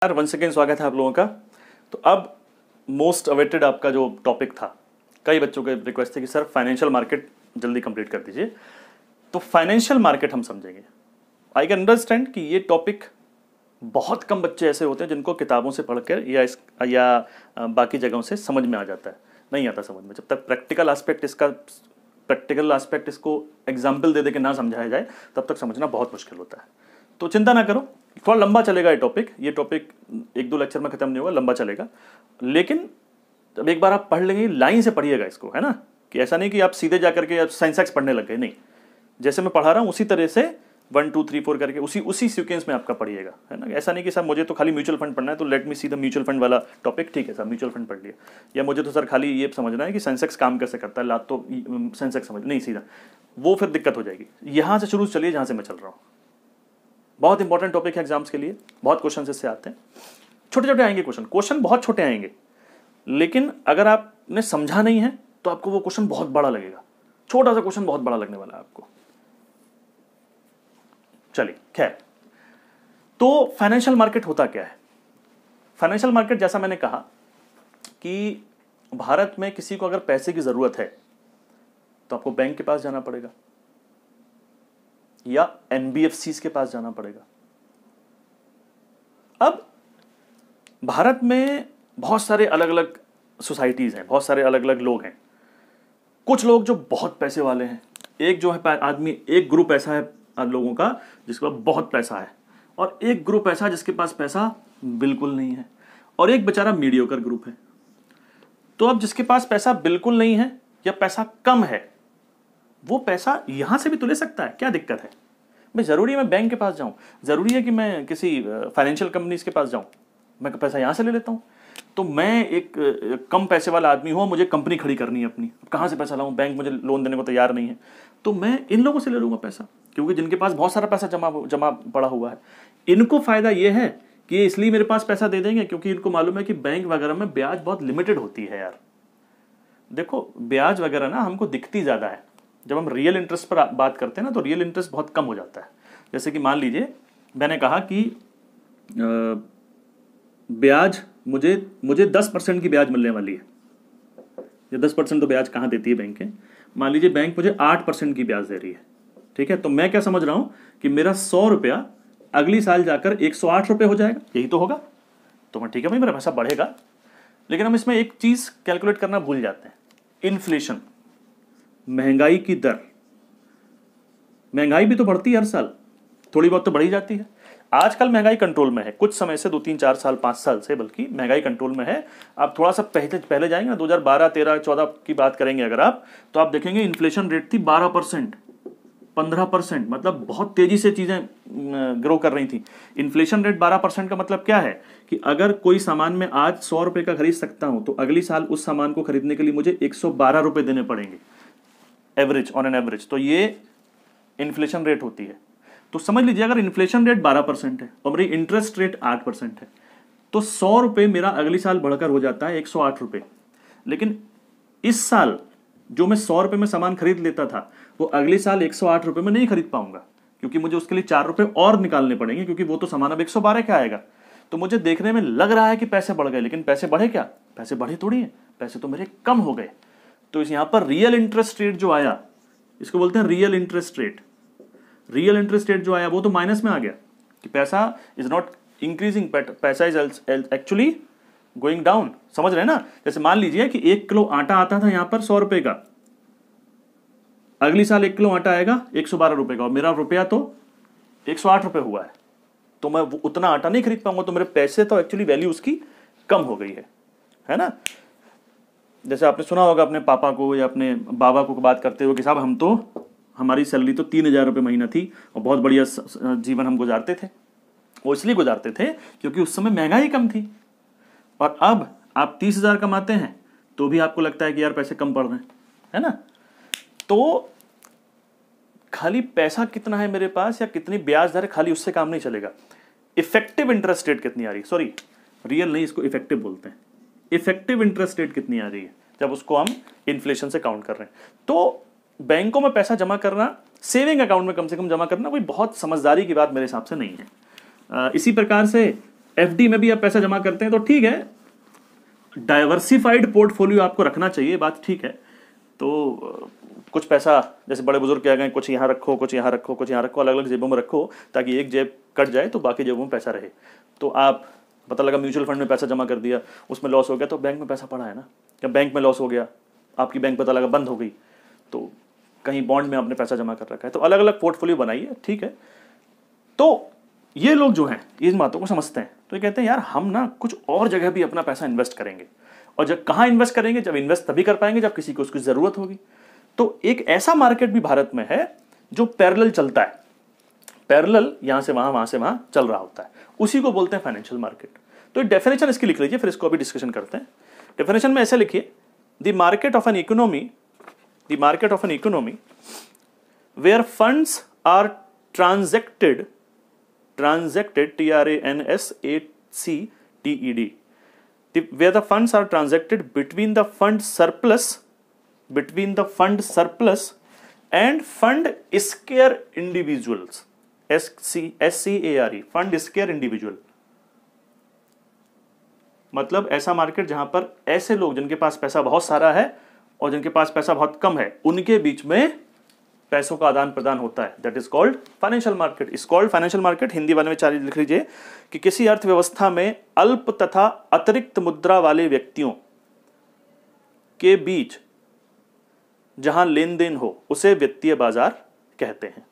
यार one second स्वागत है आप लोगों का। तो अब मोस्ट अवेटेड आपका जो टॉपिक था, कई बच्चों के रिक्वेस्ट थे कि सर फाइनेंशियल मार्केट जल्दी कंप्लीट कर दीजिए। तो फाइनेंशियल मार्केट हम समझेंगे। आई कैन अंडरस्टैंड कि ये टॉपिक बहुत कम बच्चे ऐसे होते हैं जिनको किताबों से पढ़कर या बाकी जगहों से समझ में आ जाता है, नहीं आता समझ में। जब तक प्रैक्टिकल एस्पेक्ट इसको एग्जाम्पल दे के ना समझाया जाए तब तक समझना बहुत मुश्किल होता है। तो चिंता ना करो, थोड़ा लंबा चलेगा ये टॉपिक 1-2 लेक्चर में खत्म नहीं होगा, लंबा चलेगा। लेकिन जब एक बार आप पढ़ लेंगे, लाइन से पढ़िएगा इसको, है ना, कि ऐसा नहीं कि आप सीधे जाकर के साइंस पढ़ने लग गए, नहीं। जैसे मैं पढ़ा रहा हूँ उसी तरह से 1 2 3 4 करके उसी सीक्वेंस में आपका पढ़िएगा, है ना। ऐसा नहीं कि सर मुझे तो खाली म्यूचुअल फंड पढ़ना है तो let me see the mutual fund वाला टॉपिक, ठीक है सर म्यूचुअल फंड पढ़ लिया, या मुझे तो सर खाली ये समझना है कि सेंसेक्स काम कैसे करता है, लात तो सेंसेक्स समझ नहीं, सीधा वो फिर दिक्कत हो जाएगी। यहाँ से शुरू चलिए जहाँ से मैं चल रहा हूँ। बहुत इंपॉर्टेंट टॉपिक है एग्जाम्स के लिए, बहुत क्वेश्चन इससे आते हैं। छोटे छोटे आएंगे क्वेश्चन बहुत छोटे आएंगे, लेकिन अगर आपने समझा नहीं है तो आपको वो क्वेश्चन बहुत बड़ा लगेगा। छोटा सा क्वेश्चन बहुत बड़ा लगने वाला है आपको। चलिए खैर, तो फाइनेंशियल मार्केट होता क्या है? फाइनेंशियल मार्केट, जैसा मैंने कहा कि भारत में किसी को अगर पैसे की जरूरत है तो आपको बैंक के पास जाना पड़ेगा या एनबीएफसीज के पास जाना पड़ेगा। अब भारत में बहुत सारे अलग अलग सोसाइटीज हैं, बहुत सारे अलग अलग लोग हैं। कुछ लोग जो बहुत पैसे वाले हैं, एक जो है आदमी, एक ग्रुप ऐसा है लोगों का जिसके पास बहुत पैसा है, और एक ग्रुप ऐसा जिसके पास पैसा बिल्कुल नहीं है, और एक बेचारा मीडियोकर ग्रुप है। तो अब जिसके पास पैसा बिल्कुल नहीं है या पैसा कम है, वो पैसा यहां से भी तो ले सकता है, क्या दिक्कत है भाई? जरूरी है मैं बैंक के पास जाऊं? जरूरी है कि मैं किसी फाइनेंशियल कंपनीज के पास जाऊं? मैं पैसा यहां से ले लेता हूं। तो मैं एक कम पैसे वाला आदमी हूं, मुझे कंपनी खड़ी करनी है अपनी, कहां से पैसा लाऊं? बैंक मुझे लोन देने को तैयार नहीं है, तो मैं इन लोगों से ले लूंगा पैसा, क्योंकि जिनके पास बहुत सारा पैसा जमा पड़ा हुआ है। इनको फायदा ये है कि इसलिए मेरे पास पैसा दे देंगे क्योंकि इनको मालूम है कि बैंक वगैरह में ब्याज बहुत लिमिटेड होती है। यार देखो, ब्याज वगैरह ना हमको दिखती ज्यादा है, जब हम रियल इंटरेस्ट पर बात करते हैं ना तो रियल इंटरेस्ट बहुत कम हो जाता है। जैसे कि मान लीजिए मैंने कहा कि ब्याज मुझे 10% की ब्याज मिलने वाली है। ये 10% तो ब्याज कहाँ देती है बैंकें? मान लीजिए बैंक मुझे 8% की ब्याज दे रही है, ठीक है। तो मैं क्या समझ रहा हूं कि मेरा 100 रुपया अगली साल जाकर 108 रुपये हो जाएगा, यही तो होगा। तो मैं ठीक है भाई, मेरा पैसा बढ़ेगा। लेकिन हम इसमें एक चीज कैलकुलेट करना भूल जाते हैं, इन्फ्लेशन, महंगाई की दर। महंगाई भी तो बढ़ती है हर साल, थोड़ी बहुत तो बढ़ी जाती है। आजकल महंगाई कंट्रोल में है, कुछ समय से 2-3-4 साल 5 साल से बल्कि महंगाई कंट्रोल में है। आप थोड़ा सा पहले जाएंगे ना, 2012 13 14 की बात करेंगे अगर आप, तो आप देखेंगे इन्फ्लेशन रेट थी 12%, 15%, मतलब बहुत तेजी से चीजें ग्रो कर रही थी। इन्फ्लेशन रेट 12% का मतलब क्या है कि अगर कोई सामान मैं आज 100 रुपए का खरीद सकता हूं तो अगली साल उस सामान को खरीदने के लिए मुझे 112 रुपए देने पड़ेंगे, एवरेज, ऑन एन एवरेज। तो ये इन्फ्लेशन रेट होती है। तो समझ लीजिए अगर इन्फ्लेशन रेट 12% है और मेरी इंटरेस्ट रेट 8% है, तो 100 रुपए मेरा अगली साल बढ़कर हो जाता है 108 रुपए। लेकिन इस साल जो मैं 100 रुपए में सामान खरीद लेता था वो अगली साल 108 रुपए में नहीं खरीद पाऊंगा, क्योंकि मुझे उसके लिए 4 रुपए और निकालने पड़ेंगे, क्योंकि वो तो सामान अब 112 का आएगा। तो मुझे देखने में लग रहा है कि पैसे बढ़ गए, लेकिन पैसे बढ़े क्या? पैसे बढ़े थोड़ी है, पैसे तो मेरे कम हो गए। तो इस यहां पर रियल इंटरेस्ट रेट जो आया, इसको बोलते हैं real interest rate. Real interest rate जो आया वो तो माइनस में आ गया, कि पैसा इज नॉट इंक्रीजिंग, पैसा इज एक्चुअली गोइंग डाउन। समझ रहे हैं ना? जैसे मान लीजिए कि 1 किलो आटा आता था यहां पर 100 रुपए का, अगली साल 1 किलो आटा आएगा 112 रुपए का, और मेरा रुपया तो 108 रुपए हुआ है, तो मैं उतना आटा नहीं खरीद पाऊंगा। तो मेरे पैसे तो एक्चुअली वैल्यू उसकी कम हो गई है ना। जैसे आपने सुना होगा अपने पापा को या अपने बाबा को बात करते हुए कि साहब हमारी सैलरी तो 3,000 रुपये महीना थी और बहुत बढ़िया जीवन हम गुजारते थे। वो इसलिए गुजारते थे क्योंकि उस समय महंगाई कम थी। और अब आप 30,000 कमाते हैं तो भी आपको लगता है कि यार पैसे कम पड़ रहे हैं, है ना। तो खाली पैसा कितना है मेरे पास या कितनी ब्याज दर है, खाली उससे काम नहीं चलेगा। इफेक्टिव इंटरेस्ट रेट कितनी आ रही है, सॉरी रियल नहीं, इसको इफेक्टिव बोलते हैं। इफेक्टिव इंटरेस्ट रेट कितनी आ रही है जब उसको हम इन्फ्लेशन से काउंट कर रहे हैं। तो बैंकों में पैसा जमा करना, सेविंग अकाउंट में कम से कम जमा करना कोई बहुत समझदारी की बात मेरे हिसाब से नहीं है। इसी प्रकार से एफडी में भी आप पैसा जमा करते हैं तो ठीक है, डाइवर्सिफाइड पोर्टफोलियो आपको रखना चाहिए, बात ठीक है। तो कुछ पैसा जैसे बड़े बुजुर्ग कह गए, कुछ यहाँ रखो, कुछ यहाँ रखो, कुछ यहाँ रखो, अलग अलग जेबों में रखो, ताकि एक जेब कट जाए तो बाकी जेबों में पैसा रहे। तो आप पता लगा म्यूचुअल फंड में पैसा जमा कर दिया, उसमें लॉस हो गया, तो बैंक में पैसा पड़ा है ना, या बैंक में लॉस हो गया, आपकी बैंक पता लगा बंद हो गई, तो कहीं बॉन्ड में आपने पैसा जमा कर रखा है। तो अलग अलग पोर्टफोलियो बनाइए, ठीक है। तो ये लोग जो हैं इन बातों को समझते हैं, तो ये कहते हैं यार हम ना कुछ और जगह भी अपना पैसा इन्वेस्ट करेंगे। और जब कहाँ इन्वेस्ट करेंगे, जब इन्वेस्ट तभी कर पाएंगे जब किसी को उसकी जरूरत होगी। तो एक ऐसा मार्केट भी भारत में है जो पैरेलल चलता है, पैरेलल यहां से वहां चल रहा होता है, उसी को बोलते हैं फाइनेंशियल मार्केट। तो डेफिनेशन इसकी लिख लीजिए, फिर इसको अभी डिस्कशन करते हैं। डेफिनेशन में ऐसे लिखिए, the market of an economy where funds are transacted TRANSACTED, where the funds are transacted between the fund surplus and fund scarce individuals, SCARE, fund scarce individual। मतलब ऐसा मार्केट जहां पर ऐसे लोग जिनके पास पैसा बहुत सारा है और जिनके पास पैसा बहुत कम है, उनके बीच में पैसों का आदान प्रदान होता है, that is called financial market. Is called financial market. Hindi वाले में 4 लिख लीजिए कि किसी अर्थव्यवस्था में अल्प तथा अतिरिक्त मुद्रा वाले व्यक्तियों के बीच जहां लेन देन हो उसे वित्तीय बाजार कहते हैं।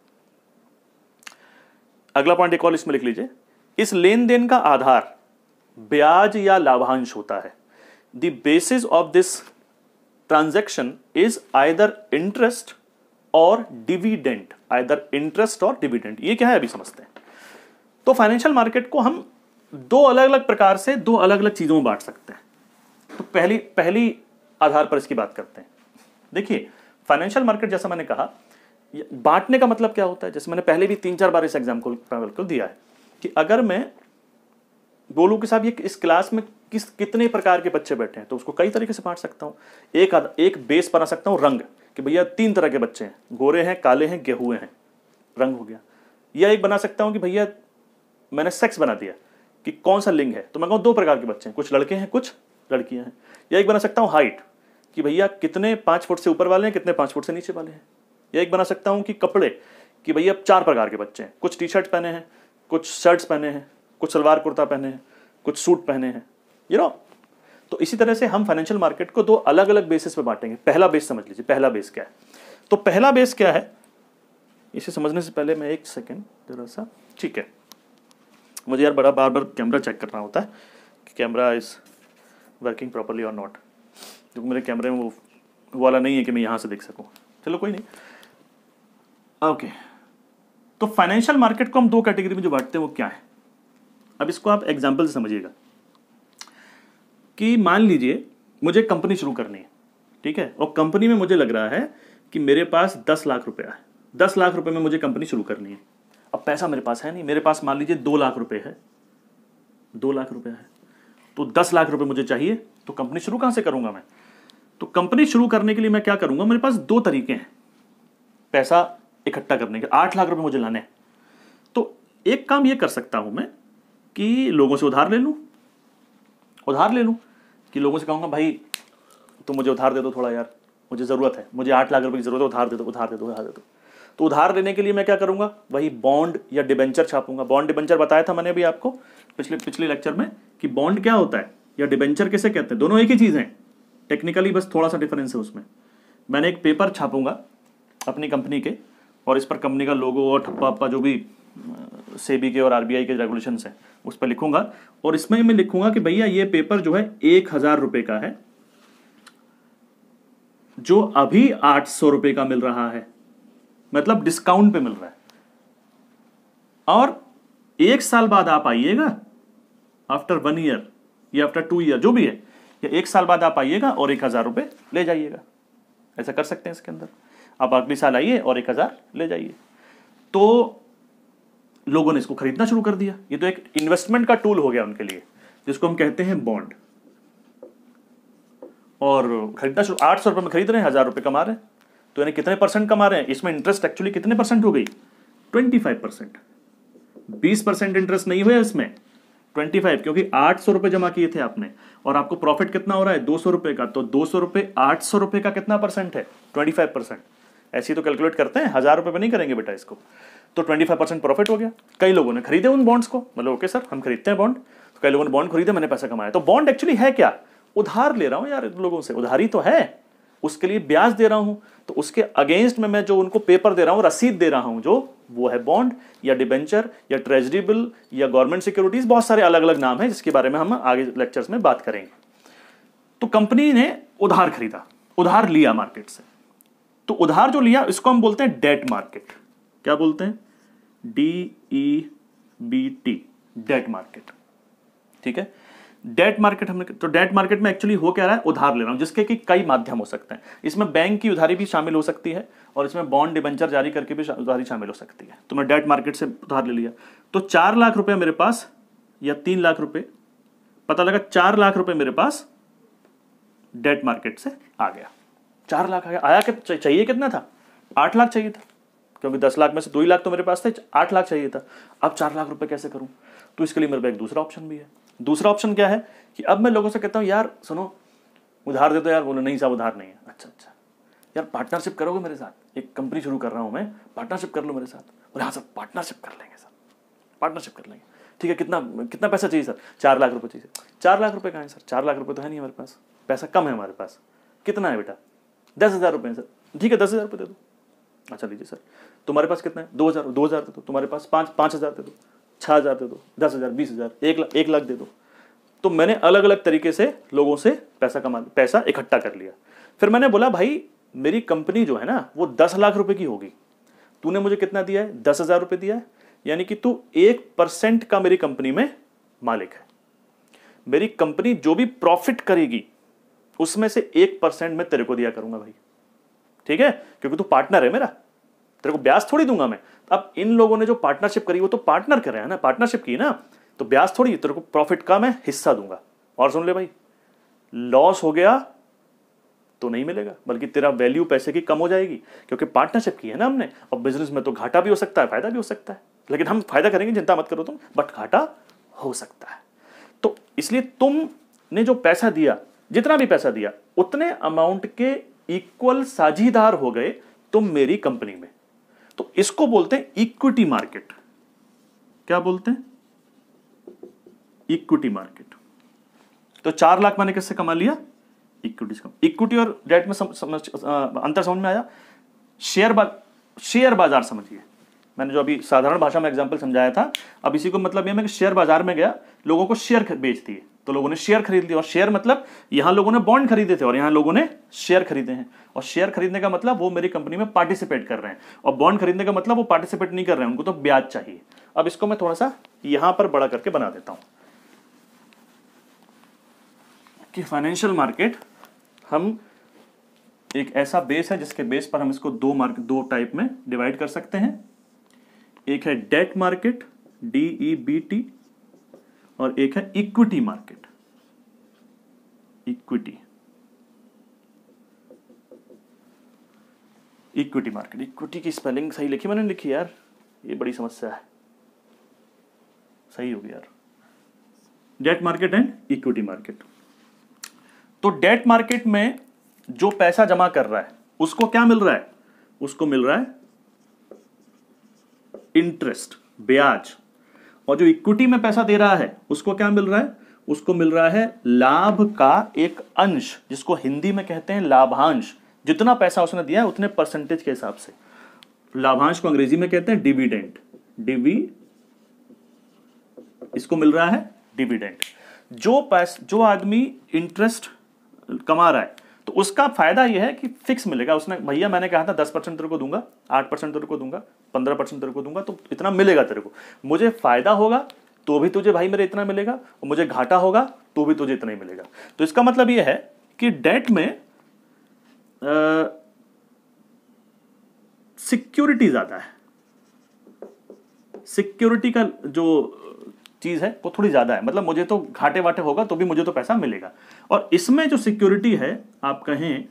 अगला पॉइंट एक और इसमें लिख लीजिए, इस लेन देन का आधार ब्याज या लाभांश होता है। The basis of this transaction is either interest और डिविडेंड, ये क्या है अभी समझते हैं। तो फाइनेंशियल मार्केट को हम दो अलग अलग प्रकार से, दो अलग अलग चीजों में बांट सकते हैं। तो पहली आधार पर इसकी बात करते हैं। देखिए फाइनेंशियल मार्केट, जैसा मैंने कहा, बांटने का मतलब क्या होता है, जैसे मैंने पहले भी 3-4 बार इस एग्जाम्पल को दिया है कि अगर मैं बोलूं कि साहब ये इस क्लास में कितने प्रकार के बच्चे बैठे हैं, तो उसको कई तरीके से बांट सकता हूं। एक बेस बना सकता हूं रंग, कि भैया 3 तरह के बच्चे हैं, गोरे हैं, काले हैं, गेहुए हैं, रंग हो गया। या एक बना सकता हूं कि भैया मैंने सेक्स बना दिया कि कौन सा लिंग है, तो मैं कहूँ 2 प्रकार के बच्चे हैं, कुछ लड़के हैं, कुछ लड़कियां हैं। या एक बना सकता हूँ हाइट, कि भैया कितने 5 फुट से ऊपर वाले हैं, कितने 5 फुट से नीचे वाले हैं। या एक बना सकता हूँ कि कपड़े, कि भैया 4 प्रकार के बच्चे हैं, कुछ टी शर्ट पहने हैं, कुछ शर्ट्स पहने हैं, कुछ सलवार कुर्ता पहने हैं, कुछ सूट पहने हैं, तो इसी तरह से हम फाइनेंशियल मार्केट को 2 अलग अलग बेसिस पे बांटेंगे। पहला बेस समझ लीजिए, पहला बेस क्या है। तो पहला बेस क्या है, इसे समझने से पहले मैं एक सेकंड जरा सा, ठीक है, मुझे यार बार बार कैमरा चेक करना होता है कि कैमरा इज वर्किंग प्रॉपरली और नॉट, क्योंकि मेरे कैमरे में वो वाला नहीं है कि मैं यहाँ से देख सकूँ। चलो कोई नहीं, ओके। तो फाइनेंशियल मार्केट को हम 2 कैटेगरी में जो बांटते हैं वो क्या है, अब इसको आप एग्जाम्पल से समझिएगा। कि मान लीजिए मुझे कंपनी शुरू करनी है, ठीक है, और कंपनी में मुझे लग रहा है कि मेरे पास 10 लाख रुपया है, 10 लाख रुपए में मुझे कंपनी शुरू करनी है। अब पैसा मेरे पास है नहीं, मेरे पास मान लीजिए 2 लाख रुपए है, 2 लाख रुपया है, तो 10 लाख रुपए मुझे चाहिए, तो कंपनी शुरू कहां से करूंगा मैं। तो कंपनी शुरू करने के लिए मैं क्या करूंगा, मेरे पास 2 तरीके हैं पैसा इकट्ठा करने के। 8 लाख रुपए मुझे लाने हैं, तो एक काम ये कर सकता हूं मैं कि लोगों से उधार ले लूं कि लोगों से कहूंगा भाई तुम मुझे उधार दे दो थोड़ा यार, मुझे ज़रूरत है, मुझे 8 लाख रुपए की ज़रूरत है, उधार दे दो। तो उधार लेने के लिए मैं क्या करूंगा, वही बॉन्ड या डिबेंचर छापूंगा। बॉन्ड डिबेंचर बताया था मैंने अभी आपको पिछले लेक्चर में कि बॉन्ड क्या होता है या डिबेंचर किसे कहते हैं, दोनों एक ही चीज़ हैं, टेक्निकली बस थोड़ा सा डिफरेंस है उसमें। मैंने एक पेपर छापूंगा अपनी कंपनी के, और इस पर कंपनी का लोगो और ठप्पा जो भी सेबी के और आरबीआई के रेगुलेशंस हैं उस पर लिखूंगा, और इसमें मैं लिखूंगा कि भैया ये पेपर जो है 1000 रुपए का है, जो अभी 800 रुपए का मिल रहा है, मतलब डिस्काउंट पे मिल रहा है, और 1 साल बाद आप आइएगा, आफ्टर 1 ईयर या आफ्टर 2 ईयर जो भी है, या 1 साल बाद आप आइएगा और 1000 रुपए ले जाइएगा। ऐसा कर सकते हैं इसके अंदर, आप अगले साल आइए और 1000 ले जाइए। तो लोगों ने इसको खरीदना शुरू कर दिया। ये तो एक इन्वेस्टमेंट का टूल हो गया उनके लिए, जिसको हम कहते हैं बॉन्ड। और खरीदना शुरू, 800 रुपए में खरीद रहे हैं, 1000 रुपए कमा रहे हैं, तो यानी कितने % कमा रहे हैं, इसमें इंटरेस्ट एक्चुअली कितने % हो गई, 25%। 20% इंटरेस्ट नहीं हुआ इसमें, 25, क्योंकि 800 रुपए जमा किए थे आपने और आपको प्रॉफिट कितना हो रहा है 200 रुपए का, तो 200 रुपए 800 रुपए का कितना परसेंट है 25%। ऐसे ही तो कैलकुलेट करते हैं, 1000 रुपए पे नहीं करेंगे बेटा इसको। तो 25% प्रॉफिट हो गया। कई लोगों ने खरीदे उन बॉन्ड्स को, मतलब ओके सर हम खरीदते हैं बॉन्ड, तो कई लोगों ने बॉन्ड खरीदे, मैंने पैसा कमाया। तो बॉन्ड एक्चुअली है क्या, उधार ले रहा हूं यार लोगों से, उधारी तो है, उसके लिए ब्याज दे रहा हूं, तो उसके अगेंस्ट में मैं जो उनको पेपर दे रहा हूं, रसीद दे रहा हूं, जो वो है बॉन्ड या डिबेंचर या ट्रेजरी बिल या गवर्नमेंट सिक्योरिटीज, बहुत सारे अलग अलग नाम है जिसके बारे में हम आगे लेक्चर्स में बात करेंगे। तो कंपनी ने उधार खरीदा, उधार लिया मार्केट से, तो उधार जो लिया इसको हम बोलते हैं डेट मार्केट। क्या बोलते हैं, DEBT, डेट मार्केट। ठीक है, डेट मार्केट हमने, तो डेट मार्केट में एक्चुअली हो क्या रहा है, उधार ले रहा हूं, जिसके कि कई माध्यम हो सकते हैं। इसमें बैंक की उधारी भी शामिल हो सकती है और इसमें बॉन्ड डिबेंचर जारी करके भी उधारी शामिल हो सकती है। तो मैं डेट मार्केट से उधार ले लिया, तो 4 लाख रुपए मेरे पास या 3 लाख रुपए, पता लगा 4 लाख रुपए मेरे पास डेट मार्केट से आ गया। 4 लाख आ गया, आया कि चाहिए कितना था, 8 लाख चाहिए था, क्योंकि 10 लाख में से 2 लाख तो मेरे पास थे, 8 लाख चाहिए था। अब 4 लाख रुपए कैसे करूं, तो इसके लिए मेरे पास एक दूसरा ऑप्शन भी है। दूसरा ऑप्शन क्या है कि अब मैं लोगों से कहता हूं यार सुनो उधार दे दो यार, बोलो नहीं साहब उधार नहीं है। अच्छा यार पार्टनरशिप करोगे मेरे साथ, एक कंपनी शुरू कर रहा हूं मैं, पार्टनरशिप कर लो मेरे साथ। बोले हाँ सर पार्टनरशिप कर लेंगे सर, पार्टनरशिप कर लेंगे। ठीक है, कितना पैसा चाहिए सर, 4 लाख रुपए चाहिए। 4 लाख रुपए कहाँ है सर, 4 लाख रुपए तो है नहीं हमारे पास, पैसा कम है हमारे पास। कितना है बेटा, 10,000 रुपए है सर। ठीक है 10,000 रुपए दे दो। अच्छा लीजिए सर, तुम्हारे पास कितना है, 2,000 दे दो, तुम्हारे पास 5,000 दे दो, 6,000 दे दो, 10,000, 20,000, 1 लाख दे दो। तो मैंने अलग अलग तरीके से लोगों से पैसा इकट्ठा कर लिया। फिर मैंने बोला भाई मेरी कंपनी जो है ना वो 10 लाख रुपए की होगी, तूने मुझे कितना दिया है, 10,000 रुपए दिया है, यानी कि तू 1% का मेरी कंपनी में मालिक है। मेरी कंपनी जो भी प्रॉफिट करेगी उसमें से 1% मैं तेरे को दिया करूंगा भाई, ठीक है, क्योंकि तू पार्टनर है मेरा, तेरे को ब्याज थोड़ी दूंगा मैं। अब इन लोगों ने जो पार्टनरशिप करी वो तो पार्टनर कर रहे हैं ना, पार्टनरशिप की ना, तो ब्याज थोड़ी, तेरे को प्रॉफिट का मैं हिस्सा दूंगा। और सुन ले भाई, लॉस हो गया तो नहीं मिलेगा, बल्कि तेरा वैल्यू पैसे की कम हो जाएगी, क्योंकि पार्टनरशिप की है ना हमने। और बिजनेस में तो घाटा भी हो सकता है, फायदा भी हो सकता है, लेकिन हम फायदा करेंगे, चिंता मत करो तुम, बट घाटा हो सकता है। तो इसलिए तुमने जो पैसा दिया, जितना भी पैसा दिया, उतने अमाउंट के इक्वल साझीदार हो गए तुम मेरी कंपनी में। तो इसको बोलते हैं इक्विटी मार्केट। क्या बोलते हैं, इक्विटी मार्केट। तो 4 लाख मैंने किससे कमा लिया, इक्विटी से। इक्विटी और डेट में अंतर समझ में आया। शेयर बाजार समझिए, मैंने जो अभी साधारण भाषा में एग्जांपल समझाया था, अब इसी को मतलब यह है कि शेयर बाजार में गया, लोगों को शेयर बेच दिए, तो लोगों ने शेयर खरीद लिया। और शेयर मतलब यहां लोगों ने बॉन्ड खरीदे थे और यहां लोगों ने शेयर खरीदे हैं। और शेयर खरीदने का मतलब वो मेरी कंपनी में पार्टिसिपेट कर रहे हैं, और बॉन्ड खरीदने का मतलब वो पार्टिसिपेट नहीं कर रहे हैं, उनको तो ब्याज चाहिए। अब इसको मैं थोड़ा सा यहां पर बड़ा करके बना देता हूं कि फाइनेंशियल मार्केट हम एक ऐसा बेस है जिसके बेस पर हम इसको दो टाइप में डिवाइड कर सकते हैं। एक है डेट मार्केट, DEBT, और एक है equity market, equity market. Equity की स्पेलिंग सही लिखी मैंने, लिखी यार, ये बड़ी समस्या है, सही होगी यार। Debt market and equity market. तो डेट मार्केट में जो पैसा जमा कर रहा है उसको क्या मिल रहा है, उसको मिल रहा है इंटरेस्ट, ब्याज। और जो इक्विटी में पैसा दे रहा है उसको क्या मिल रहा है, उसको मिल रहा है लाभ का एक अंश, जिसको हिंदी में कहते हैं लाभांश। जितना पैसा उसने दिया है उतने परसेंटेज के हिसाब से। लाभांश को अंग्रेजी में कहते हैं डिविडेंड, इसको मिल रहा है डिविडेंड। जो आदमी इंटरेस्ट कमा रहा है तो उसका फायदा यह है कि फिक्स मिलेगा। उसने भैया मैंने कहा था 10% तेरे को दूंगा, 8% तेरे को दूंगा, 15% तेरे को दूंगा, तो इतना मिलेगा तेरे को। मुझे फायदा होगा तो भी तुझे भाई मेरे इतना मिलेगा, और मुझे घाटा होगा तो भी तुझे इतना ही मिलेगा। तो इसका मतलब यह है कि डेट में सिक्योरिटी ज्यादा है, सिक्योरिटी का जो चीज है वो थोड़ी ज्यादा है। मतलब मुझे तो घाटे वाटे होगा तो भी मुझे तो पैसा मिलेगा, और इसमें जो सिक्योरिटी है आप कहें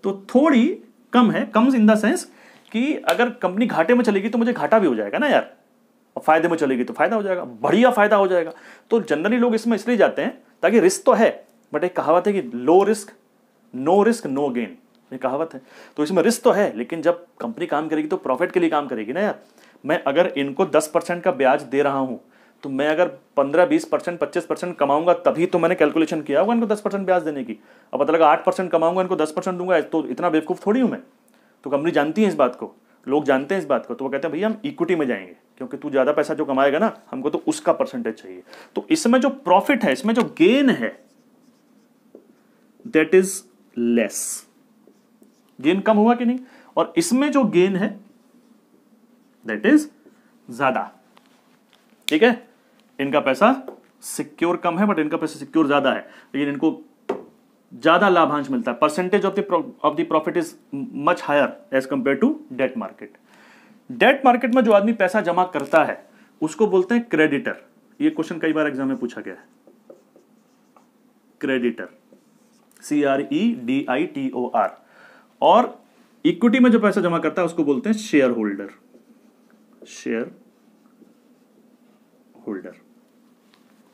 तो थोड़ी कम है। कम इन द सेंस कि अगर कंपनी घाटे में चलेगी तो मुझे घाटा भी हो जाएगा ना यार, और फायदे में चलेगी तो फायदा हो जाएगा, बढ़िया फायदा हो जाएगा। तो जनरली लोग इसमें इसलिए जाते हैं ताकि रिस्क तो है, बट एक कहावत है कि लो रिस्क नो गेन, ये कहावत है। तो इसमें रिस्क तो है, लेकिन जब कंपनी काम करेगी तो प्रॉफिट के लिए काम करेगी ना यार। मैं अगर इनको 10% का ब्याज दे रहा हूं, तो मैं अगर 15-20% 25% कमाऊंगा, तभी तो मैंने कैलकुलेशन किया होगा इनको 10% ब्याज देने की। अब पता लगा 8% कमाऊंगा, इनको 10% दूंगा, तो इतना बेवकूफ थोड़ी हूं मैं। तो कंपनी जानती है इस बात को, लोग जानते हैं इस बात को, तो वो कहते हैं भैया हम इक्विटी में जाएंगे, क्योंकि तू ज्यादा पैसा जो कमाएगा ना, हमको तो उसका परसेंटेज चाहिए। तो इसमें जो प्रॉफिट है, इसमें जो गेन है, दैट इज लेस। गेन कम हुआ कि नहीं? और इसमें जो गेन है दैट इज ज्यादा। ठीक है, इनका पैसा सिक्योर कम है, बट इनका पैसा सिक्योर ज्यादा है, लेकिन इनको ज्यादा लाभांश मिलता है। Percentage of the profit is much higher as compare to debt market. Debt market में जो आदमी पैसा जमा करता है उसको बोलते हैं क्रेडिटर। ये क्वेश्चन कई बार एग्जाम में पूछा गया है। Creditor, CREDITOR। और इक्विटी में जो पैसा जमा करता है उसको बोलते हैं share holder. Share holder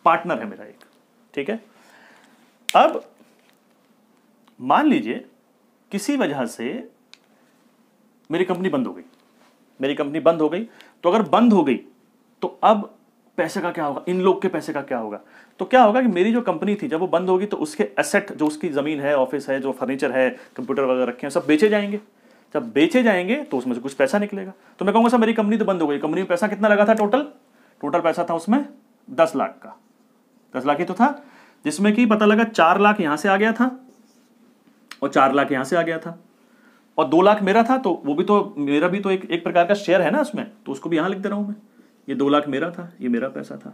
partner है मेरा एक। ठीक है, अब मान लीजिए किसी वजह से मेरी कंपनी बंद हो गई। मेरी कंपनी बंद हो गई, तो अगर बंद हो गई तो अब पैसे का क्या होगा, इन लोग के पैसे का क्या होगा? तो क्या होगा कि मेरी जो कंपनी थी जब वो बंद होगी तो उसके एसेट, जो उसकी जमीन है, ऑफिस है, जो फर्नीचर है, कंप्यूटर वगैरह रखे हैं, सब बेचे जाएंगे। जब बेचे जाएंगे तो उसमें से कुछ पैसा निकलेगा। तो मैं कहूंगा सर मेरी कंपनी तो बंद हो गई, कंपनी में पैसा कितना लगा था? टोटल पैसा था उसमें 10 लाख का। 10 लाख ही तो था, जिसमें कि पता लगा 4 लाख यहां से आ गया था और 4 लाख यहां से आ गया था, और 2 लाख मेरा था। तो वो भी तो मेरा भी तो एक प्रकार का शेयर है ना उसमें, तो उसको भी यहां लिख दे रहा हूं मैं। ये 2 लाख मेरा था, ये मेरा पैसा था,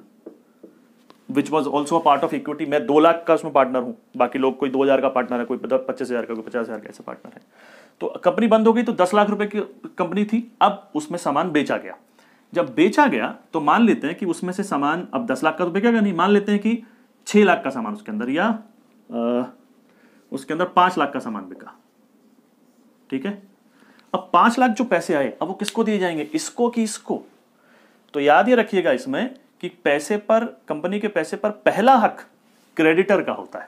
which was also a part of equity. मैं 2 लाख का उसमें पार्टनर हूं, बाकी लोग कोई 2000 का पार्टनर है, कोई 25,000 का, कोई 50,000 का ऐसा पार्टनर है। तो कंपनी बंद हो गई तो 10 लाख रुपए की कंपनी थी, अब उसमें सामान बेचा गया। जब बेचा गया तो मान लेते हैं कि उसमें से सामान अब 10 लाख का तो बिकेगा नहीं, मान लेते हैं कि 6 लाख का सामान उसके अंदर, या उसके अंदर 5 लाख का सामान बिका। ठीक है, अब 5 लाख जो पैसे आए, अब वो किसको दिए जाएंगे, इसको कि इसको? तो याद ये रखिएगा इसमें कि पैसे पर, कंपनी के पैसे पर पहला हक क्रेडिटर का होता है।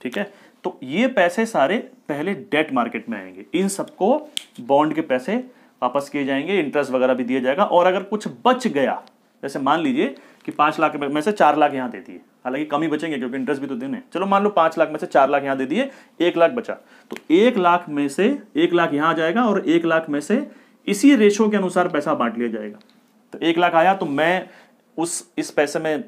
ठीक है, तो ये पैसे सारे पहले डेट मार्केट में आएंगे, इन सबको बॉन्ड के पैसे वापस किए जाएंगे, इंटरेस्ट वगैरह भी दिया जाएगा। और अगर कुछ बच गया, जैसे मान लीजिए कि 5 लाख में से 4 लाख यहां दे दिए, हालांकि कम ही बचेंगे क्योंकि इंटरेस्ट भी तो देने, चलो मान लो 5 लाख में से 4 लाख यहां दे दिए, 1 लाख बचा, तो 1 लाख में से 1 लाख यहां आ जाएगा और 1 लाख में से इसी रेशो के अनुसार पैसा बांट लिया जाएगा। तो 1 लाख आया तो मैं इस पैसे में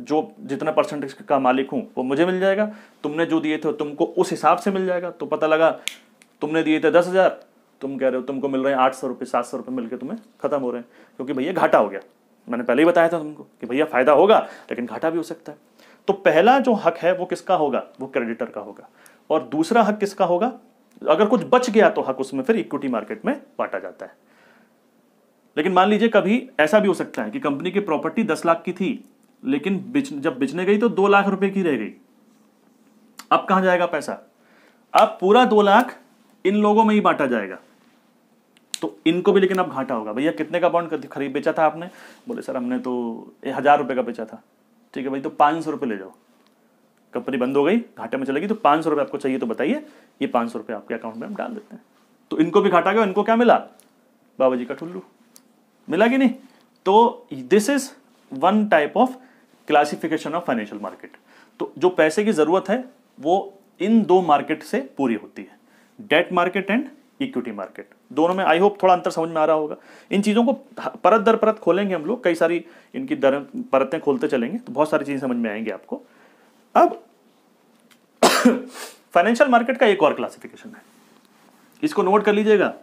जो जितना परसेंटेज का मालिक हूं वो मुझे मिल जाएगा, तुमने जो दिए थे तुमको उस हिसाब से मिल जाएगा। तो पता लगा तुमने दिए थे 10,000, तुम कह रहे हो तुमको मिल रहे हैं 800 रुपये, 700 रुपये मिलकर तुम्हें खत्म हो रहे हैं, क्योंकि भैया घाटा हो गया। मैंने पहले ही बताया था तुमको कि भैया फायदा होगा लेकिन घाटा भी हो सकता है। तो पहला जो हक है वो किसका होगा, वो क्रेडिटर का होगा। और दूसरा हक किसका होगा, अगर कुछ बच गया तो हक उसमें फिर इक्विटी मार्केट में बांटा जाता है। लेकिन मान लीजिए कभी ऐसा भी हो सकता है कि कंपनी की प्रॉपर्टी 10 लाख की थी, लेकिन जब बेचने गई तो 2 लाख रुपए की रह गई। अब कहां जाएगा पैसा? अब पूरा 2 लाख इन लोगों में ही बांटा जाएगा, तो इनको भी लेकिन अब घाटा होगा। भैया कितने का बॉन्ड खरीद बेचा था आपने? बोले सर हमने तो 1000 रुपए का बेचा था। ठीक है भाई, तो 500 रुपये ले जाओ। कंपनी बंद हो गई, घाटे में चलेगी, तो 500 रुपये आपको चाहिए तो बताइए, ये 500 रुपये आपके अकाउंट में हम डाल देते हैं। तो इनको भी घाटा गया, इनको क्या मिला? बाबा जी का ठुल्लू मिला कि नहीं? तो this is one type of classification of financial market. तो जो पैसे की जरूरत है वो इन 2 मार्केट से पूरी होती है, debt market and equity market. दोनों में आई होप थोड़ा अंतर समझ में आ रहा होगा। इन चीजों को परत दर परत खोलेंगे हम लोग, कई सारी इनकी परतें खोलते चलेंगे तो बहुत सारी चीजें समझ में आएंगी आपको। अब फाइनेंशियल मार्केट का एक और क्लासिफिकेशन है, इसको नोट कर लीजिएगा,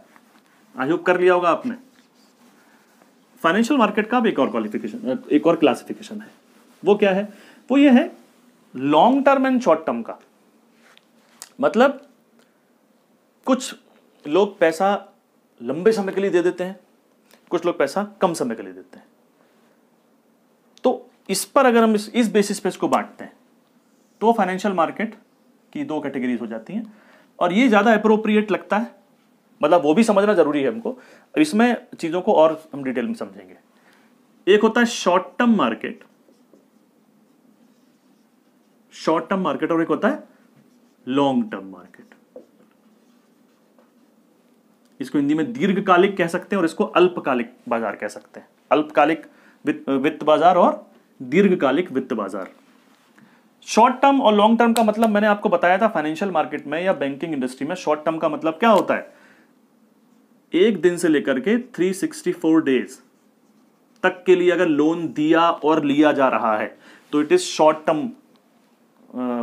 आई होप कर लिया होगा आपने। फाइनेंशियल मार्केट का एक और क्वालिफिकेशन, एक और क्लासिफिकेशन है। वो क्या है? वो ये है long term and short term का। मतलब कुछ लोग पैसा लंबे समय के लिए दे देते हैं, कुछ लोग पैसा कम समय के लिए देते हैं। तो इस पर अगर हम इस बेसिस पे इसको बांटते हैं तो फाइनेंशियल मार्केट की 2 कैटेगरीज हो जाती हैं, और ये ज्यादा अप्रोप्रिएट लगता है, मतलब वो भी समझना जरूरी है हमको। इसमें चीजों को और हम डिटेल में समझेंगे। एक होता है short term market, short term market, और एक होता है लॉन्ग टर्म मार्केट। इसको हिंदी में दीर्घकालिक कह सकते हैं और इसको अल्पकालिक बाजार कह सकते हैं। अल्पकालिक वित्त बाजार और दीर्घकालिक वित्त बाजार। शॉर्ट टर्म और लॉन्ग टर्म का मतलब मैंने आपको बताया था फाइनेंशियल मार्केट में या बैंकिंग इंडस्ट्री में। शॉर्ट टर्म का मतलब क्या होता है, एक दिन से लेकर के 364 डेज तक के लिए अगर लोन दिया और लिया जा रहा है तो it is short term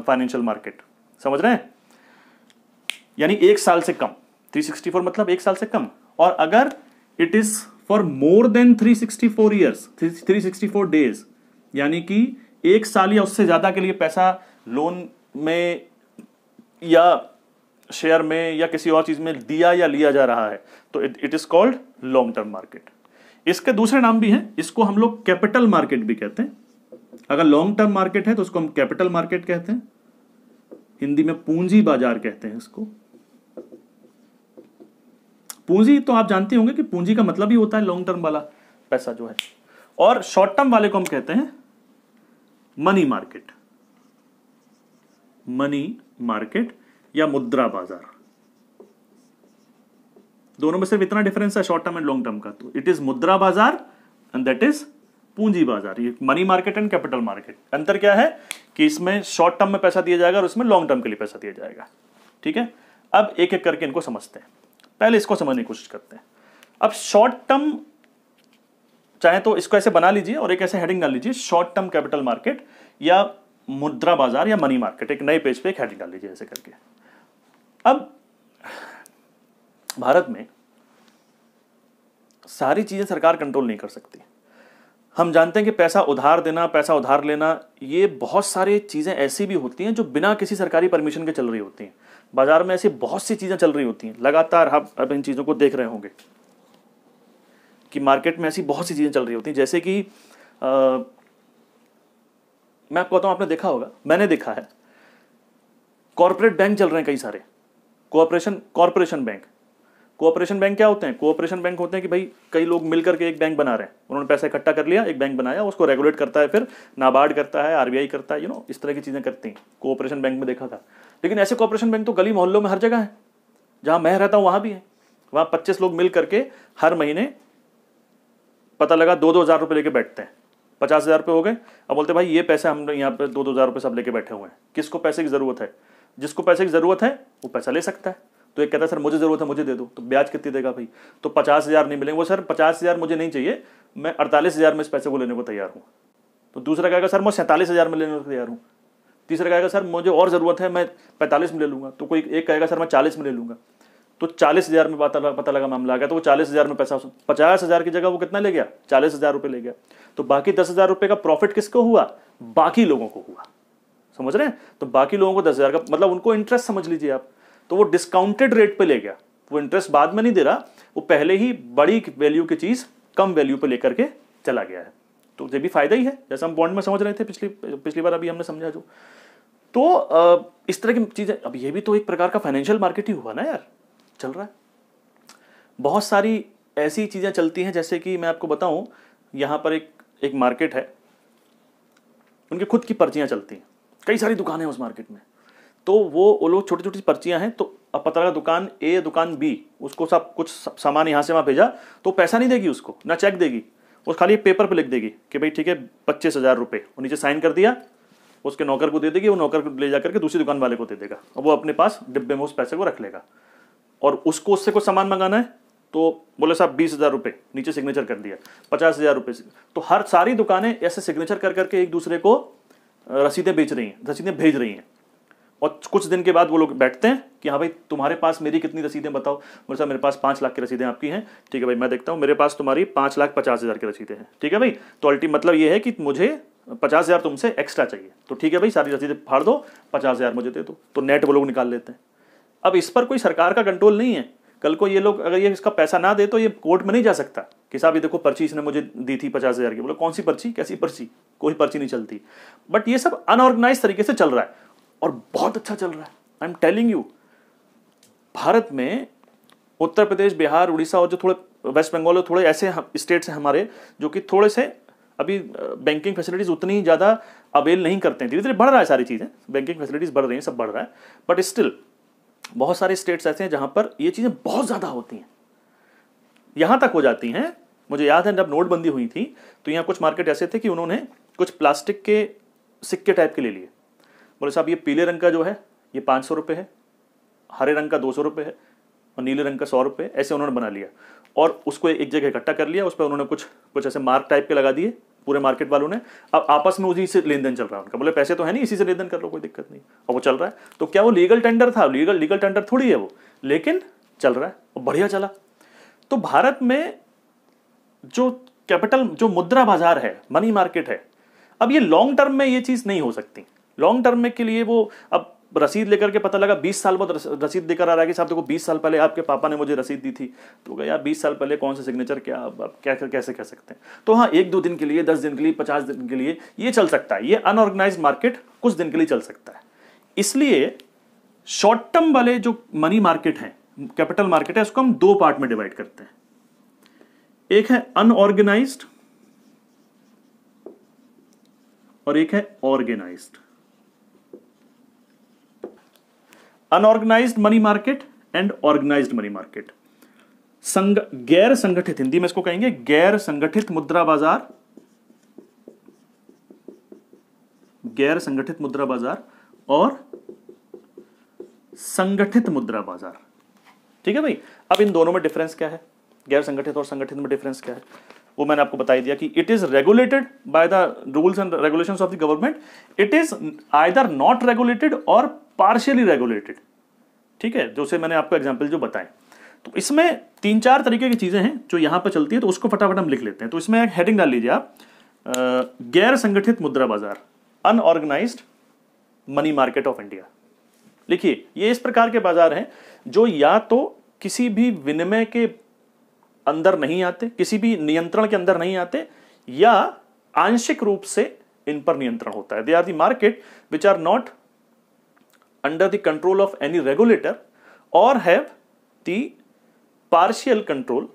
financial market. समझ रहे हैं? यानी एक साल से कम, 364 मतलब एक साल से कम। और अगर it is for more than 364 years, 364 days, यानी कि एक साल या उससे ज्यादा के लिए पैसा लोन में या शेयर में या किसी और चीज में दिया या लिया जा रहा है तो it is called long term market. इसके दूसरे नाम भी हैं, इसको हम लोग कैपिटल मार्केट भी कहते हैं। अगर लॉन्ग टर्म मार्केट है तो उसको हम कैपिटल मार्केट कहते हैं, हिंदी में पूंजी बाजार कहते हैं इसको। पूंजी तो आप जानते होंगे कि पूंजी का मतलब ही होता है लॉन्ग टर्म वाला पैसा जो है। और शॉर्ट टर्म वाले को हम कहते हैं मनी मार्केट, मनी मार्केट या मुद्रा बाजार। दोनों में सिर्फ इतना डिफरेंस है short term and long term का, तो इट इज मुद्रा बाजार एंड दैट इज पूंजी बाजार। ये money market and capital market. अंतर क्या है कि इसमें शॉर्ट टर्म में पैसा दिया जाएगा और उसमें लॉन्ग टर्म के लिए पैसा दिया जाएगा। ठीक है, अब एक एक करके इनको समझते हैं। पहले इसको समझने की कोशिश करते हैं। अब शॉर्ट टर्म, चाहे तो इसको ऐसे बना लीजिए और एक ऐसे हेडिंग डाल लीजिए, शॉर्ट टर्म कैपिटल मार्केट या मुद्रा बाजार या मनी मार्केट। एक नए पेज पे एक हेडिंग डाल लीजिए ऐसे करके। अब भारत में सारी चीजें सरकार कंट्रोल नहीं कर सकती। हम जानते हैं कि पैसा उधार देना, पैसा उधार लेना, ये बहुत सारी चीजें ऐसी भी होती हैं जो बिना किसी सरकारी परमिशन के चल रही होती हैं। बाजार में ऐसी बहुत सी चीजें चल रही होती हैं लगातार। आप अब इन चीजों को देख रहे होंगे कि मार्केट में ऐसी बहुत सी चीजें चल रही होती हैं, जैसे कि मैं आपको बताऊं, आपने देखा होगा, मैंने देखा है, कॉर्पोरेट बैंक चल रहे हैं कई सारे। Corporation bank. कोऑपरेशन बैंक क्या होते हैं? कोऑपरेशन बैंक होते हैं कि भाई कई लोग मिलकर के एक बैंक बना रहे हैं, उन्होंने पैसा इकट्ठा कर लिया, एक बैंक बनाया, उसको रेगुलेट करता है, फिर नाबार्ड करता है, आरबीआई करता है, इस तरह की चीजें करती हैं। कोऑपरेशन बैंक में देखा था। लेकिन ऐसे कोऑपरेशन बैंक तो गली मोहल्लों में हर जगह है। जहां मैं रहता हूं वहां भी है। वहां 25 लोग मिल करके हर महीने पता लगा 2-2 हज़ार रुपये लेके बैठते हैं। 50,000 रुपये हो गए। अब बोलते भाई ये पैसे हम यहाँ पे 2-2 हज़ार रुपये सब लेके बैठे हुए हैं। किसको पैसे की जरूरत है? जिसको पैसे की जरूरत है वो पैसा ले सकता है। तो एक कहता है सर मुझे जरूरत है, मुझे दे दो। तो ब्याज कितनी देगा भाई? तो 50,000 नहीं मिलेंगे। वो सर 50,000 मुझे नहीं चाहिए, मैं 48,000 में इस पैसे को लेने को तैयार हूँ। तो दूसरा कहेगा सर मैं 47,000 में लेने को तैयार हूँ। तीसरा कहेगा सर मुझे और जरूरत है, मैं 45 में ले लूंगा। तो कोई एक कहेगा सर मैं 40 में ले लूंगा। तो 40,000 में पता लगा मामला आ गया। तो वो 40,000 में पैसा 50,000 की जगह वो कितना ले गया? 40,000 रुपये ले गया। तो बाकी 10,000 रुपये का प्रॉफिट किसको हुआ? बाकी लोगों को हुआ। समझ रहे हैं? तो बाकी लोगों को 10,000 का मतलब उनको इंटरेस्ट समझ लीजिए आप। तो वो डिस्काउंटेड रेट पे ले गया। वो इंटरेस्ट बाद में नहीं दे रहा, वो पहले ही बड़ी वैल्यू की चीज कम वैल्यू पे लेकर के चला गया है। तो ये भी फायदा ही है, जैसा हम बॉन्ड में समझ रहे थे पिछली बार, अभी हमने समझा जो। तो इस तरह की चीजें, अब ये भी तो एक प्रकार का फाइनेंशियल मार्केट ही हुआ ना यार, चल रहा है। बहुत सारी ऐसी चीजें चलती हैं, जैसे कि मैं आपको बताऊं, यहां पर एक मार्केट है, उनकी खुद की पर्चियां चलती हैं, कई सारी दुकानें हैं उस मार्केट में। तो वो लोग छोटी छोटी पर्चियां हैं। तो अब पता लगा दुकान ए दुकान बी, उसको सब कुछ सामान यहाँ से वहाँ भेजा, तो पैसा नहीं देगी उसको, ना चेक देगी, वो खाली एक पेपर पे लिख देगी कि भाई ठीक है 25,000 रुपये, और नीचे साइन कर दिया, उसके नौकर को दे देगी, वो नौकर ले जाकर के दूसरी दुकान वाले को दे देगा, और वो अपने पास डिब्बे में उस पैसे को रख लेगा। और उसको उससे कुछ सामान मंगाना है तो बोले साहब 20,000 रुपये, नीचे सिग्नेचर कर दिया, 50,000 रुपये। तो हर सारी दुकानें ऐसे सिग्नेचर कर करके एक दूसरे को रसीदें बेच रही हैं, रसीदें भेज रही हैं। और कुछ दिन के बाद वो लोग बैठते हैं कि हाँ भाई तुम्हारे पास मेरी कितनी रसीदें बताओ। बोले साहब मेरे पास 5 लाख की रसीदें आपकी हैं। ठीक है भाई मैं देखता हूँ, मेरे पास तुम्हारी 5,50,000 की रसीदें हैं। ठीक है भाई, तो अल्टीमेट मतलब ये है कि मुझे 50,000 तुमसे एक्स्ट्रा चाहिए। तो ठीक है भाई सारी रसीदें फाड़ दो, 50,000 मुझे दे दो। तो नेट वो लोग निकाल लेते हैं। अब इस पर कोई सरकार का कंट्रोल नहीं है। कल को ये लोग अगर ये इसका पैसा ना दे तो ये कोर्ट में नहीं जा सकता कि साहब ये देखो पर्ची इसने मुझे दी थी 50,000 की। बोले कौन सी पर्ची, कैसी पर्ची? कोई पर्ची नहीं चलती। बट ये सब अनऑर्गेनाइज तरीके से चल रहा है और बहुत अच्छा चल रहा है। I am telling you, Bharat में उत्तर प्रदेश, बिहार, उड़ीसा और जो थोड़े वेस्ट बंगाल और थोड़े ऐसे स्टेट्स हैं हमारे जो कि थोड़े से अभी बैंकिंग फैसिलिटीज उतनी ज़्यादा अवेल नहीं करते हैं, धीरे धीरे बढ़ रहा है सारी चीज़ें, बैंकिंग फैसिलिटीज बढ़ रही हैं, सब बढ़ रहा है, बट स्टिल बहुत सारे स्टेट्स ऐसे हैं जहाँ पर ये चीज़ें बहुत ज़्यादा होती हैं, यहाँ तक हो जाती हैं। मुझे याद है जब नोटबंदी हुई थी तो यहाँ कुछ मार्केट ऐसे थे कि उन्होंने कुछ प्लास्टिक के सिक्के टाइप के ले लिए, बोले साहब ये पीले रंग का जो है ये 500 रुपये है, हरे रंग का 200 रुपये है और नीले रंग का 100 रुपये, ऐसे उन्होंने बना लिया और उसको एक जगह इकट्ठा कर लिया, उस पर उन्होंने कुछ ऐसे मार्क टाइप के लगा दिए पूरे मार्केट वालों ने। अब आपस में उसी से लेन देन चल रहा है उनका, बोले पैसे तो है नहीं, इसी से लेन देन कर लो, कोई दिक्कत नहीं, और वो चल रहा है। तो क्या वो लीगल टेंडर था? लीगल टेंडर थोड़ी है वो, लेकिन चल रहा है और बढ़िया चला। तो भारत में जो कैपिटल, जो मुद्रा बाजार है, मनी मार्केट है, अब ये लॉन्ग टर्म में ये चीज़ नहीं हो सकती। लॉन्ग टर्म में के लिए वो अब रसीद लेकर के पता लगा 20 साल बाद रसीद देकर आ रहा है कि साहब देखो 20 साल पहले आपके पापा ने मुझे रसीद दी थी, तो क्या यार 20 साल पहले कौन सा सिग्नेचर, क्या अब क्या कैसे कह सकते हैं। तो हाँ, 1-2 दिन के लिए, 10 दिन के लिए, 50 दिन के लिए ये चल सकता है, ये अनऑर्गेनाइज मार्केट कुछ दिन के लिए चल सकता है। इसलिए शॉर्ट टर्म वाले जो मनी मार्केट है, कैपिटल मार्केट है, उसको हम 2 पार्ट में डिवाइड करते हैं। एक है अनऑर्गेनाइज्ड और एक है organized. Unorganized money market and organized money market. गैर संगठित, हिंदी में इसको कहेंगे गैर संगठित मुद्रा बाजार, गैर संगठित मुद्रा बाजार और संगठित मुद्रा बाजार। ठीक है भाई, अब इन दोनों में डिफरेंस क्या है, गैर संगठित और संगठित में डिफरेंस क्या है, वो मैंने आपको बता दिया कि it is regulated by the rules and regulations of the government, it is either not regulated और पार्शियली रेगुलेटेड। ठीक है, जो से मैंने आपको एग्जांपल जो बताए। तो इसमें 3-4 तरीके की चीजें हैं जो यहां पर चलती है, तो उसको फटाफट हम लिख लेते हैं। तो इसमें एक हेडिंग डाल लीजिए आप, गैर संगठित मुद्रा बाजार, unorganised money market of India. लिखिए, ये इस प्रकार के बाजार हैं जो या तो किसी भी विनिमय के अंदर नहीं आते, किसी भी नियंत्रण के अंदर नहीं आते, या आंशिक रूप से इन पर नियंत्रण होता है। They are the market which are not under the control of any regulator or have the partial control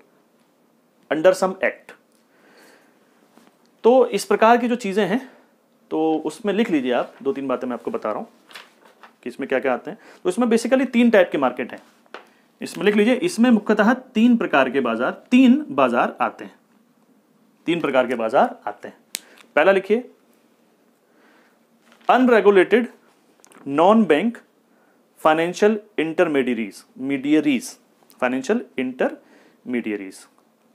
under some act। तो इस प्रकार की जो चीजें हैं, तो उसमें लिख लीजिए आप, 2-3 बातें मैं आपको बता रहा हूं कि इसमें क्या क्या आते हैं। तो इसमें बेसिकली 3 टाइप के मार्केट हैं, इसमें लिख लीजिए। इसमें मुख्यतः 3 प्रकार के बाजार, 3 बाजार आते हैं, 3 प्रकार के बाजार आते हैं। पहला लिखिए, unregulated non bank financial intermediaries, financial intermediaries,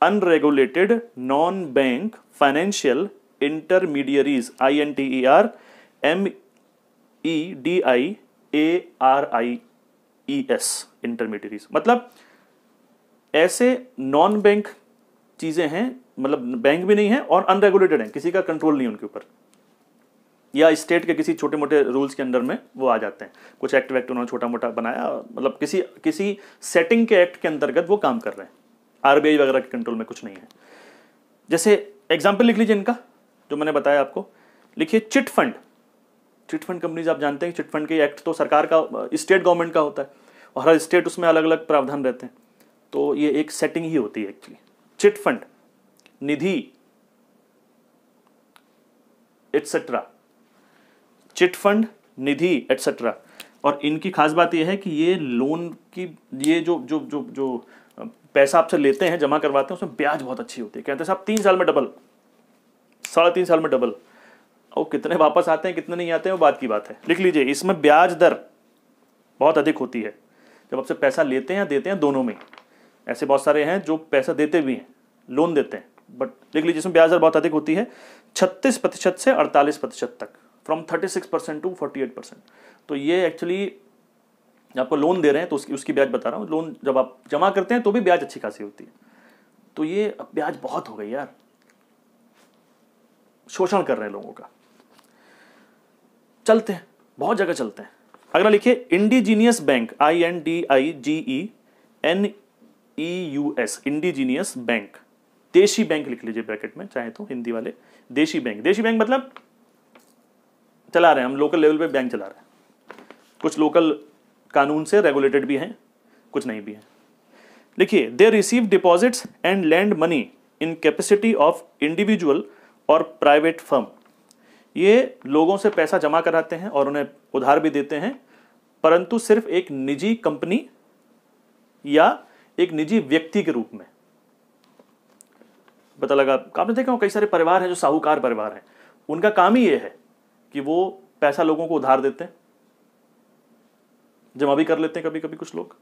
unregulated non bank financial intermediaries, INTERMEDIARIES, intermediaries. मतलब ऐसे नॉन बैंक चीजें हैं, मतलब बैंक भी नहीं है और अनरेगुलेटेड हैं, किसी का कंट्रोल नहीं उनके ऊपर, या स्टेट के किसी छोटे मोटे रूल्स के अंदर में वो आ जाते हैं। कुछ एक्ट उन्होंने छोटा मोटा बनाया, मतलब किसी सेटिंग के एक्ट के अंतर्गत वो काम कर रहे हैं, आरबीआई वगैरह के कंट्रोल में कुछ नहीं है। जैसे एग्जांपल लिख लीजिए इनका, जो मैंने बताया आपको। लिखिए chit fund. Chit fund companies आप जानते हैं, चिट फंड के एक्ट तो सरकार का, स्टेट गवर्नमेंट का होता है, और हर स्टेट उसमें अलग अलग प्रावधान रहते हैं। तो ये एक सेटिंग ही होती है एक्चुअली। चिट फंड, निधि एटसेट्रा, चिट फंड, निधि एटसेट्रा। और इनकी खास बात यह है कि ये लोन की, ये जो पैसा आपसे लेते हैं, जमा करवाते हैं, उसमें ब्याज बहुत अच्छी होती है। कहते हैं साहब 3 साल में डबल, 3.5 साल में डबल। और कितने वापस आते हैं कितने नहीं आते हैं वो बात की बात है। लिख लीजिए, इसमें ब्याज दर बहुत अधिक होती है जब आपसे पैसा लेते हैं, देते हैं, दोनों में। ऐसे बहुत सारे हैं जो पैसा देते भी हैं, लोन देते हैं, बट लिख लीजिए इसमें ब्याज दर बहुत अधिक होती है, 36% से 48% तक, फ्रॉम 36% टू 48%। तो ये एक्चुअली आपको लोन दे रहे हैं तो उसकी ब्याज बता रहा हूँ। लोन जब आप जमा करते हैं तो भी ब्याज अच्छी खासी होती है। तो ये अब ब्याज बहुत हो गई यार, शोषण कर रहे हैं लोगों का। चलते हैं, बहुत जगह चलते हैं। अगला लिखिए, indigenous bank, INDIGENEUS, indigenous bank, देशी बैंक लिख लीजिए ब्रैकेट में चाहे तो, हिंदी वाले। देशी बैंक, देशी बैंक मतलब चला रहे हैं हम, लोकल लेवल पे बैंक चला रहे हैं। कुछ लोकल कानून से रेगुलेटेड भी हैं, कुछ नहीं भी हैं। लिखिए, they receive deposits and land money in capacity of individual और प्राइवेट फर्म ये लोगों से पैसा जमा कराते हैं और उन्हें उधार भी देते हैं, परंतु सिर्फ एक निजी कंपनी या एक निजी व्यक्ति के रूप में। पता लगा, आपने देखा कई सारे परिवार हैं जो साहूकार परिवार हैं, उनका काम ही ये है कि वो पैसा लोगों को उधार देते हैं, जमा भी कर लेते हैं कभी कभी कुछ लोग।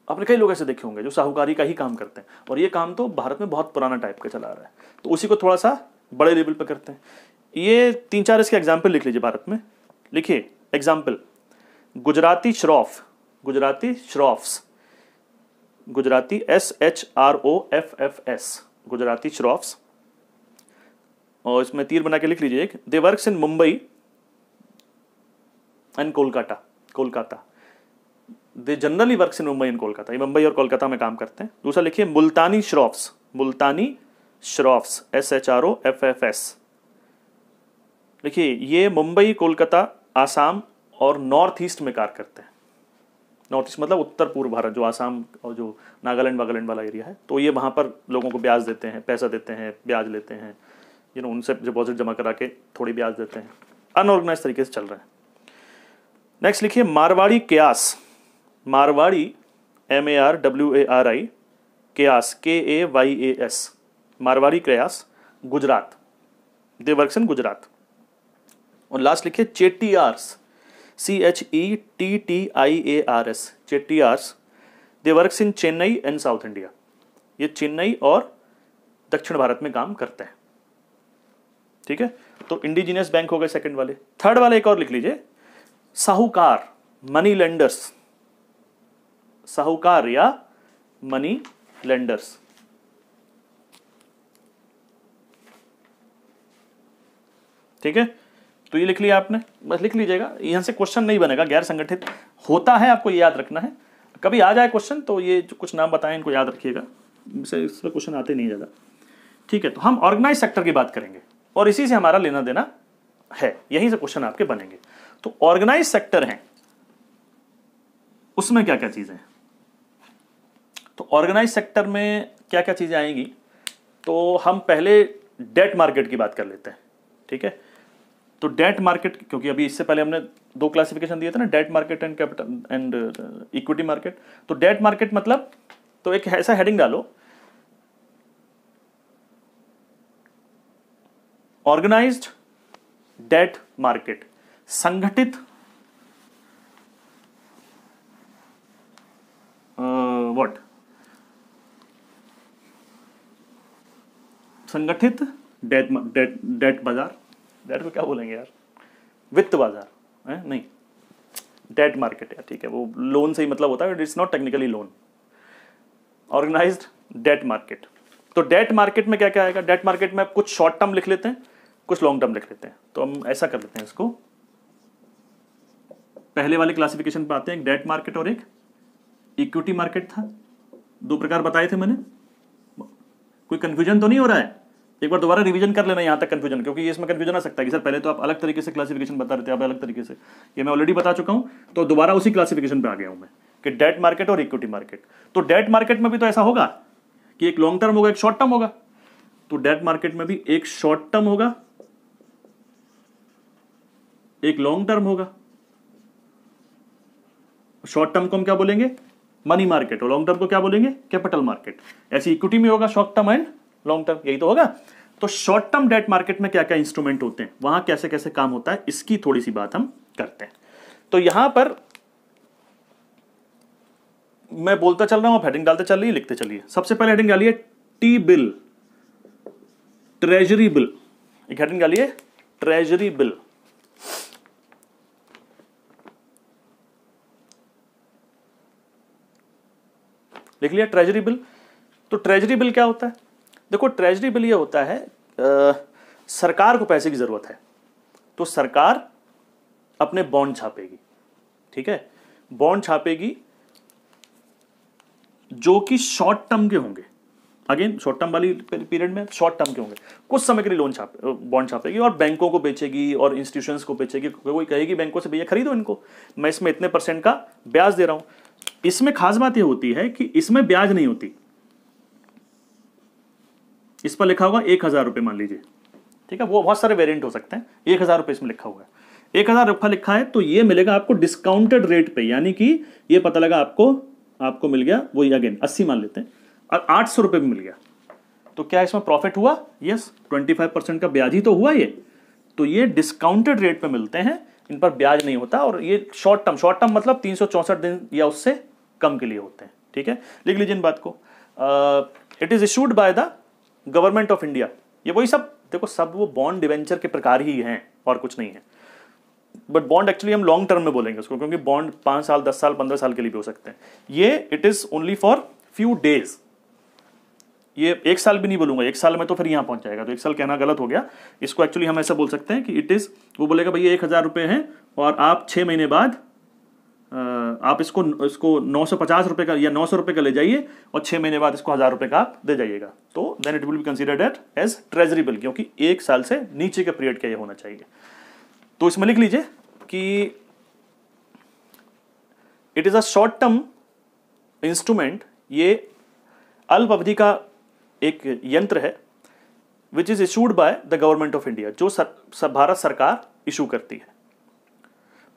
आपने कई लोग ऐसे देखे होंगे जो साहूकारी का ही काम करते हैं, और ये काम तो भारत में बहुत पुराना टाइप का चला आ रहा है, तो उसी को थोड़ा सा बड़े लेवल पर करते हैं। ये 3-4 इसके एग्जाम्पल लिख लीजिए भारत में। लिखिए एग्जाम्पल, गुजराती श्रॉफ, गुजराती श्रॉफ्स, गुजराती SHROFFS, गुजराती श्रॉफ्स, और इसमें तीर बना के लिख लीजिए एक, they works in Mumbai and Kolkata, Kolkata, they generally works in Mumbai and Kolkata, ये मुंबई और कोलकाता में काम करते हैं। दूसरा लिखिए मुल्तानी श्रॉफ्स, मुल्तानी श्रॉफ्स SHROFFS, देखिए ये मुंबई, कोलकाता, आसाम और नॉर्थ ईस्ट में कार्य करते हैं। नॉर्थ ईस्ट मतलब उत्तर पूर्व भारत, जो आसाम और जो नागालैंड वागालैंड वाला एरिया है, तो ये वहाँ पर लोगों को ब्याज देते हैं, पैसा देते हैं, ब्याज लेते हैं, उनसे डिपॉजिट जमा करा के थोड़ी ब्याज देते हैं। अनऑर्गेनाइज तरीके से चल रहा है। नेक्स्ट लिखिए मारवाड़ी क्यास, मारवाड़ी MARWARI, क्यास KAYAS, Marwari Kayas, Gujarat, they works in Gujarat. और लास्ट लिखिए Chettiars, CHETTIARS, Chettiars, they works in Chennai and South India, ये चेन्नई और दक्षिण भारत में काम करते हैं। ठीक है, तो इंडिजिनियस बैंक हो गए सेकंड वाले। थर्ड वाले एक और लिख लीजिए, साहूकार, मनी लेंडर्स, साहूकार या मनी लेंडर्स। ठीक है, तो ये लिख लिया आपने, बस लिख लीजिएगा, यहां से क्वेश्चन नहीं बनेगा। गैर संगठित होता है, आपको ये याद रखना है। कभी आ जाए क्वेश्चन तो ये जो कुछ नाम बताएं इनको याद रखिएगा, इसमें क्वेश्चन आते नहीं ज़्यादा। ठीक है, तो हम ऑर्गेनाइज सेक्टर की बात करेंगे और इसी से हमारा लेना देना है, यहीं से क्वेश्चन आपके बनेंगे। तो ऑर्गेनाइज सेक्टर है, उसमें क्या क्या चीजें हैं? तो ऑर्गेनाइज सेक्टर में क्या क्या चीजें आएंगी, तो हम पहले डेट मार्केट की बात कर लेते हैं। ठीक है, तो डेट मार्केट, क्योंकि अभी इससे पहले हमने 2 क्लासिफिकेशन दिए थे ना, debt market and capital and equity market. तो डेट मार्केट मतलब, तो एक ऐसा हेडिंग डालो, ऑर्गेनाइज्ड डेट मार्केट, संगठित व्हाट, संगठित डेट बाजार, डेट को क्या बोलेंगे यार, वित्त बाजार है नहीं, डेट मार्केट है। ठीक है, वो लोन से ही मतलब होता है, it's not technically loan. Organized debt market, तो डेट मार्केट में क्या क्या आएगा? डेट मार्केट में कुछ शॉर्ट टर्म लिख लेते हैं, कुछ लॉन्ग टर्म लिख लेते हैं। तो हम ऐसा कर लेते हैं, इसको पहले वाले क्लासिफिकेशन पे आते हैं। एक डेट मार्केट और एक इक्विटी मार्केट था, 2 प्रकार बताए थे मैंने। कोई कंफ्यूजन तो नहीं हो रहा है? एक बार दोबारा रिवीजन कर लेना यहां तक कंफ्यूजन, क्योंकि इसमें कंफ्यूजन आ सकता है कि सर पहले तो आप अलग तरीके से क्लासिफिकेशन बता रहे थे, आप अलग तरीके से, ये मैं ऑलरेडी बता चुका हूं, तो दोबारा उसी क्लासिफिकेशन पे आ गया हूं मैं कि डेट मार्केट और इक्विटी मार्केट। तो डेट मार्केट में भी तो ऐसा होगा कि एक लॉन्ग टर्म होगा, एक शॉर्ट टर्म होगा। तो डेट मार्केट में भी एक शॉर्ट टर्म होगा, एक लॉन्ग टर्म होगा। शॉर्ट टर्म को हम क्या बोलेंगे? Money market. और लॉन्ग टर्म को क्या बोलेंगे? Capital market. ऐसी इक्विटी में होगा short term and long term, यही तो होगा। तो शॉर्ट टर्म डेट मार्केट में क्या क्या इंस्ट्रूमेंट होते हैं, वहां कैसे कैसे काम होता है, इसकी थोड़ी सी बात हम करते हैं। तो यहां पर मैं बोलता चल रहा हूं, आप हेडिंग डालते चल रही, लिखते चलिए। सबसे पहले हेडिंग डालिए टी बिल, ट्रेजरी बिल। एक हेडिंग डालिए ट्रेजरी बिल। लिख लिया ट्रेजरी बिल। तो ट्रेजरी बिल क्या होता है? देखो, ट्रेजरी बिल ये होता है, सरकार को पैसे की जरूरत है तो सरकार अपने बॉन्ड छापेगी। ठीक है, बॉन्ड छापेगी जो कि शॉर्ट टर्म के होंगे। अगेन शॉर्ट टर्म वाली पीरियड में शॉर्ट टर्म के होंगे, कुछ समय के लिए बॉन्ड छापेगी और बैंकों को बेचेगी और इंस्टीट्यूशंस को बेचेगी। कोई कहेगी बैंकों से भैया खरीदो इनको, मैं इसमें इतने % का ब्याज दे रहा हूं। इसमें खास बात यह होती है कि इसमें ब्याज नहीं होती, इस पर लिखा होगा 1000 रुपये मान लीजिए, ठीक है, वो बहुत सारे वेरिएंट हो सकते हैं, 1000 रुपये इसमें लिखा हुआ है, 1000 रुपये लिखा है तो ये मिलेगा आपको डिस्काउंटेड रेट पे, यानी कि ये पता लगा आपको मिल गया वही अगेन 80 मान लेते हैं और 800 रुपये भी मिल गया, तो क्या इसमें प्रॉफिट हुआ? यस, 25% का ब्याज ही तो हुआ ये। तो ये डिस्काउंटेड रेट पे मिलते हैं, इन पर ब्याज नहीं होता, और ये शॉर्ट टर्म मतलब 364 दिन या उससे कम के लिए होते हैं, ठीक है, लिख लीजिए इन बात को। It is issued by the government of India. ये वही सब देखो, सब वो बॉन्ड डिवेंचर के प्रकार ही हैं और कुछ नहीं है, बट बॉन्ड एक्चुअली हम लॉन्ग टर्म में बोलेंगे उसको, क्योंकि बॉन्ड 5 साल 10 साल 15 साल के लिए भी हो सकते हैं। ये it is only for few days, ये 1 साल भी नहीं बोलूंगा, 1 साल में तो फिर यहां पहुंच जाएगा, तो 1 साल कहना गलत हो गया। इसको एक्चुअली हम ऐसा बोल सकते हैं कि इट इज, वो बोलेगा भैया 1000 रुपये हैं और आप 6 महीने बाद आप इसको 950 रुपये का या 900 रुपये का ले जाइए और 6 महीने बाद इसको 1000 रुपये का आप दे जाइएगा, तो then it will be considered as treasury bill, क्योंकि 1 साल से नीचे के पीरियड का ये होना चाहिए। तो इसमें लिख लीजिए कि it is a short term instrument, ये अल्प अवधि का एक यंत्र है, which is issued by the government of India, जो भारत सरकार इशू करती है।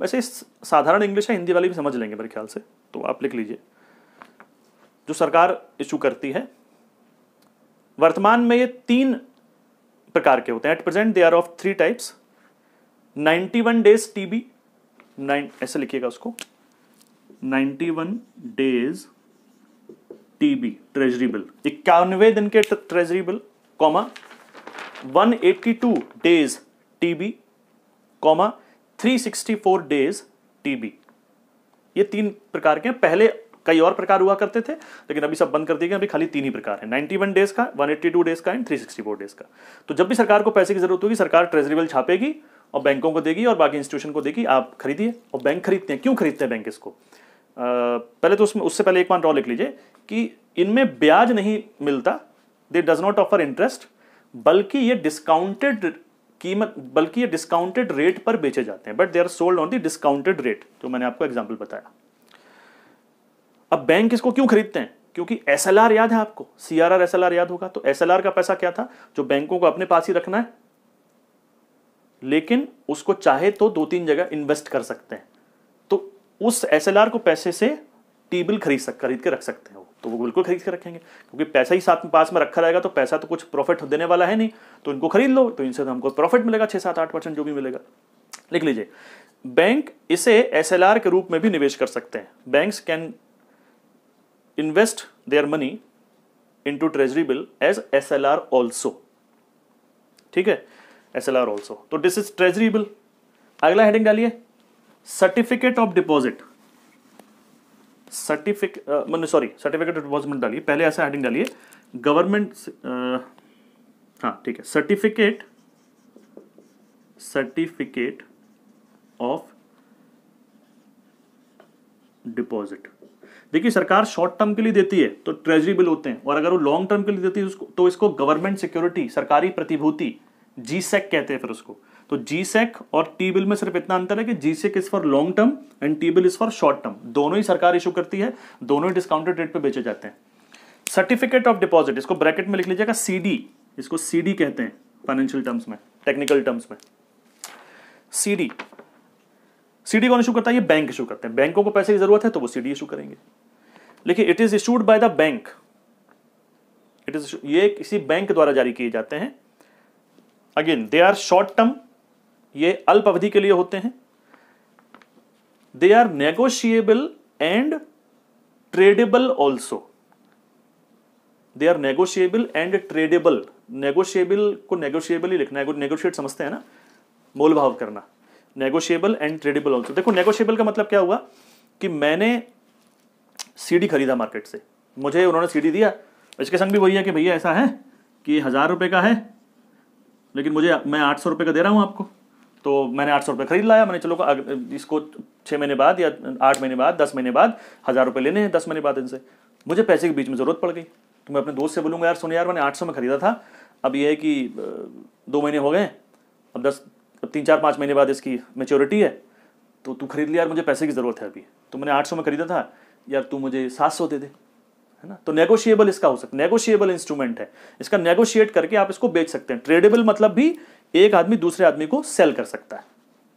वैसे साधारण इंग्लिश है, हिंदी वाले भी समझ लेंगे मेरे ख्याल से, तो आप लिख लीजिए जो सरकार इशू करती है। वर्तमान में ये 3 प्रकार के होते हैं, at present there are of 3 types. 91 days TB, ऐसे लिखिएगा उसको, 91 डेज टीबी ट्रेजरी बिल, 91 दिन के treasury bill, comma 182 days TB, comma 364 days TB. ये 3 प्रकार के हैं। पहले कई और प्रकार हुआ करते थे, लेकिन अभी सब बंद कर दिए गए, अभी खाली 3 ही प्रकार हैं, 91 डेज का, 182 डेज का एंड 364 डेज का। तो जब भी सरकार को पैसे की जरूरत होगी, सरकार ट्रेजरी बिल छापेगी और बैंकों को देगी और बाकी इंस्टीट्यूशन को देगी, आप खरीदिए। और बैंक खरीदते हैं, क्यों खरीदते हैं बैंक इसको? पहले तो उससे पहले एक बार और लिख लीजिए कि इनमें ब्याज नहीं मिलता, they does not offer interest, बल्कि ये डिस्काउंटेड रेट पर बेचे जाते हैं, but they are sold on the discounted rate, जो मैंने आपको एग्जांपल बताया। अब बैंक इसको क्यों खरीदते हैं? क्योंकि एसएलआर याद है आपको, सीआरआर एसएलआर याद होगा, तो एसएलआर का पैसा क्या था? जो बैंकों को अपने पास ही रखना है, लेकिन उसको चाहे तो 2-3 जगह इन्वेस्ट कर सकते हैं, तो उस एसएलआर को पैसे से टी बिल खरीद के रख सकते हैं, तो वो बिल्कुल खरीद के रखेंगे, क्योंकि पैसा ही साथ में पास में रखा रहेगा, तो पैसा तो कुछ प्रॉफिट देने वाला है नहीं, तो इनको खरीद लो, तो इनसे तो हमको प्रॉफिट मिलेगा 6-7-8% जो भी मिलेगा। लिख लीजिए, बैंक इसे एसएलआर के रूप में भी निवेश कर सकते हैं। Banks can invest their money into treasury bill as SLR also, ठीक है, एसएलआर ऑल्सो। तो दिस इज ट्रेजरी बिल। अगला हेडिंग डालिए, certificate of deposit. Certificate of deposit डालिए, पहले ऐसा हेडिंग डालिए, गवर्नमेंट, हाँ ठीक है, सर्टिफिकेट ऑफ डिपॉजिट। देखिए, सरकार शॉर्ट टर्म के लिए देती है तो ट्रेजरी बिल होते हैं, और अगर वो लॉन्ग टर्म के लिए देती है तो इसको गवर्नमेंट सिक्योरिटी, सरकारी प्रतिभूति, जीसेक कहते हैं फिर उसको। तो जीसेक और टी बिल में सिर्फ इतना अंतर है कि G-sec is for long term and T bill is for short term. दोनों ही सरकार इशू करती है, दोनों ही डिस्काउंटेड रेट पे बेचे जाते हैं। सर्टिफिकेट ऑफ डिपॉजिट, इसको ब्रैकेट में लिख लीजिएगा सीडी, इसको सीडी कहते हैं फाइनेंशियल टर्म्स में, टेक्निकल टर्म्स में। सीडी कौन इशू करता है? ये बैंक इशू करते हैं। बैंकों को पैसे की जरूरत है तो वो सीडी इशू करेंगे। लेकिन it is issued by the bank, ये किसी बैंक द्वारा जारी किए जाते हैं। Again they are short term, ये अल्प अवधि के लिए होते हैं। They are negotiable and tradable also, they are negotiable and tradable. Negotiable को नेगोशिएबल ही लिखना है, नेगोशिएट समझते हैं ना, मोल भाव करना। Negotiable and tradable also. देखो, नेगोशिएबल का मतलब क्या हुआ कि मैंने सीडी खरीदा मार्केट से, मुझे उन्होंने सीडी दिया, इसके संग भी वही है कि भैया ऐसा है कि 1000 रुपये का है, लेकिन मैं 800 रुपये का दे रहा हूँ आपको, तो मैंने 800 रुपये खरीद लाया। मैंने चलो इसको 6 महीने बाद या 8 महीने बाद 10 महीने बाद 1000 रुपये लेने हैं, 10 महीने बाद इनसे। मुझे पैसे के बीच में ज़रूरत पड़ गई, तो मैं अपने दोस्त से बोलूँगा, यार सुन यार, मैंने 800 में खरीदा था, अब ये है कि 2 महीने हो गए, अब 3-4-5 महीने बाद इसकी मेच्योरिटी है, तो तू खरीद लिया यार, मुझे पैसे की ज़रूरत है अभी, तो मैंने 800 में खरीदा था यार, तू मुझे 700 दे दे, है ना। तो नेगोशिएबल इसका हो सकता है, नेगोशिएबल इंस्ट्रूमेंट है, इसका नेगोशिएट करके आप इसको बेच सकते हैं। ट्रेडेबल मतलब भी एक आदमी दूसरे आदमी को सेल कर सकता है,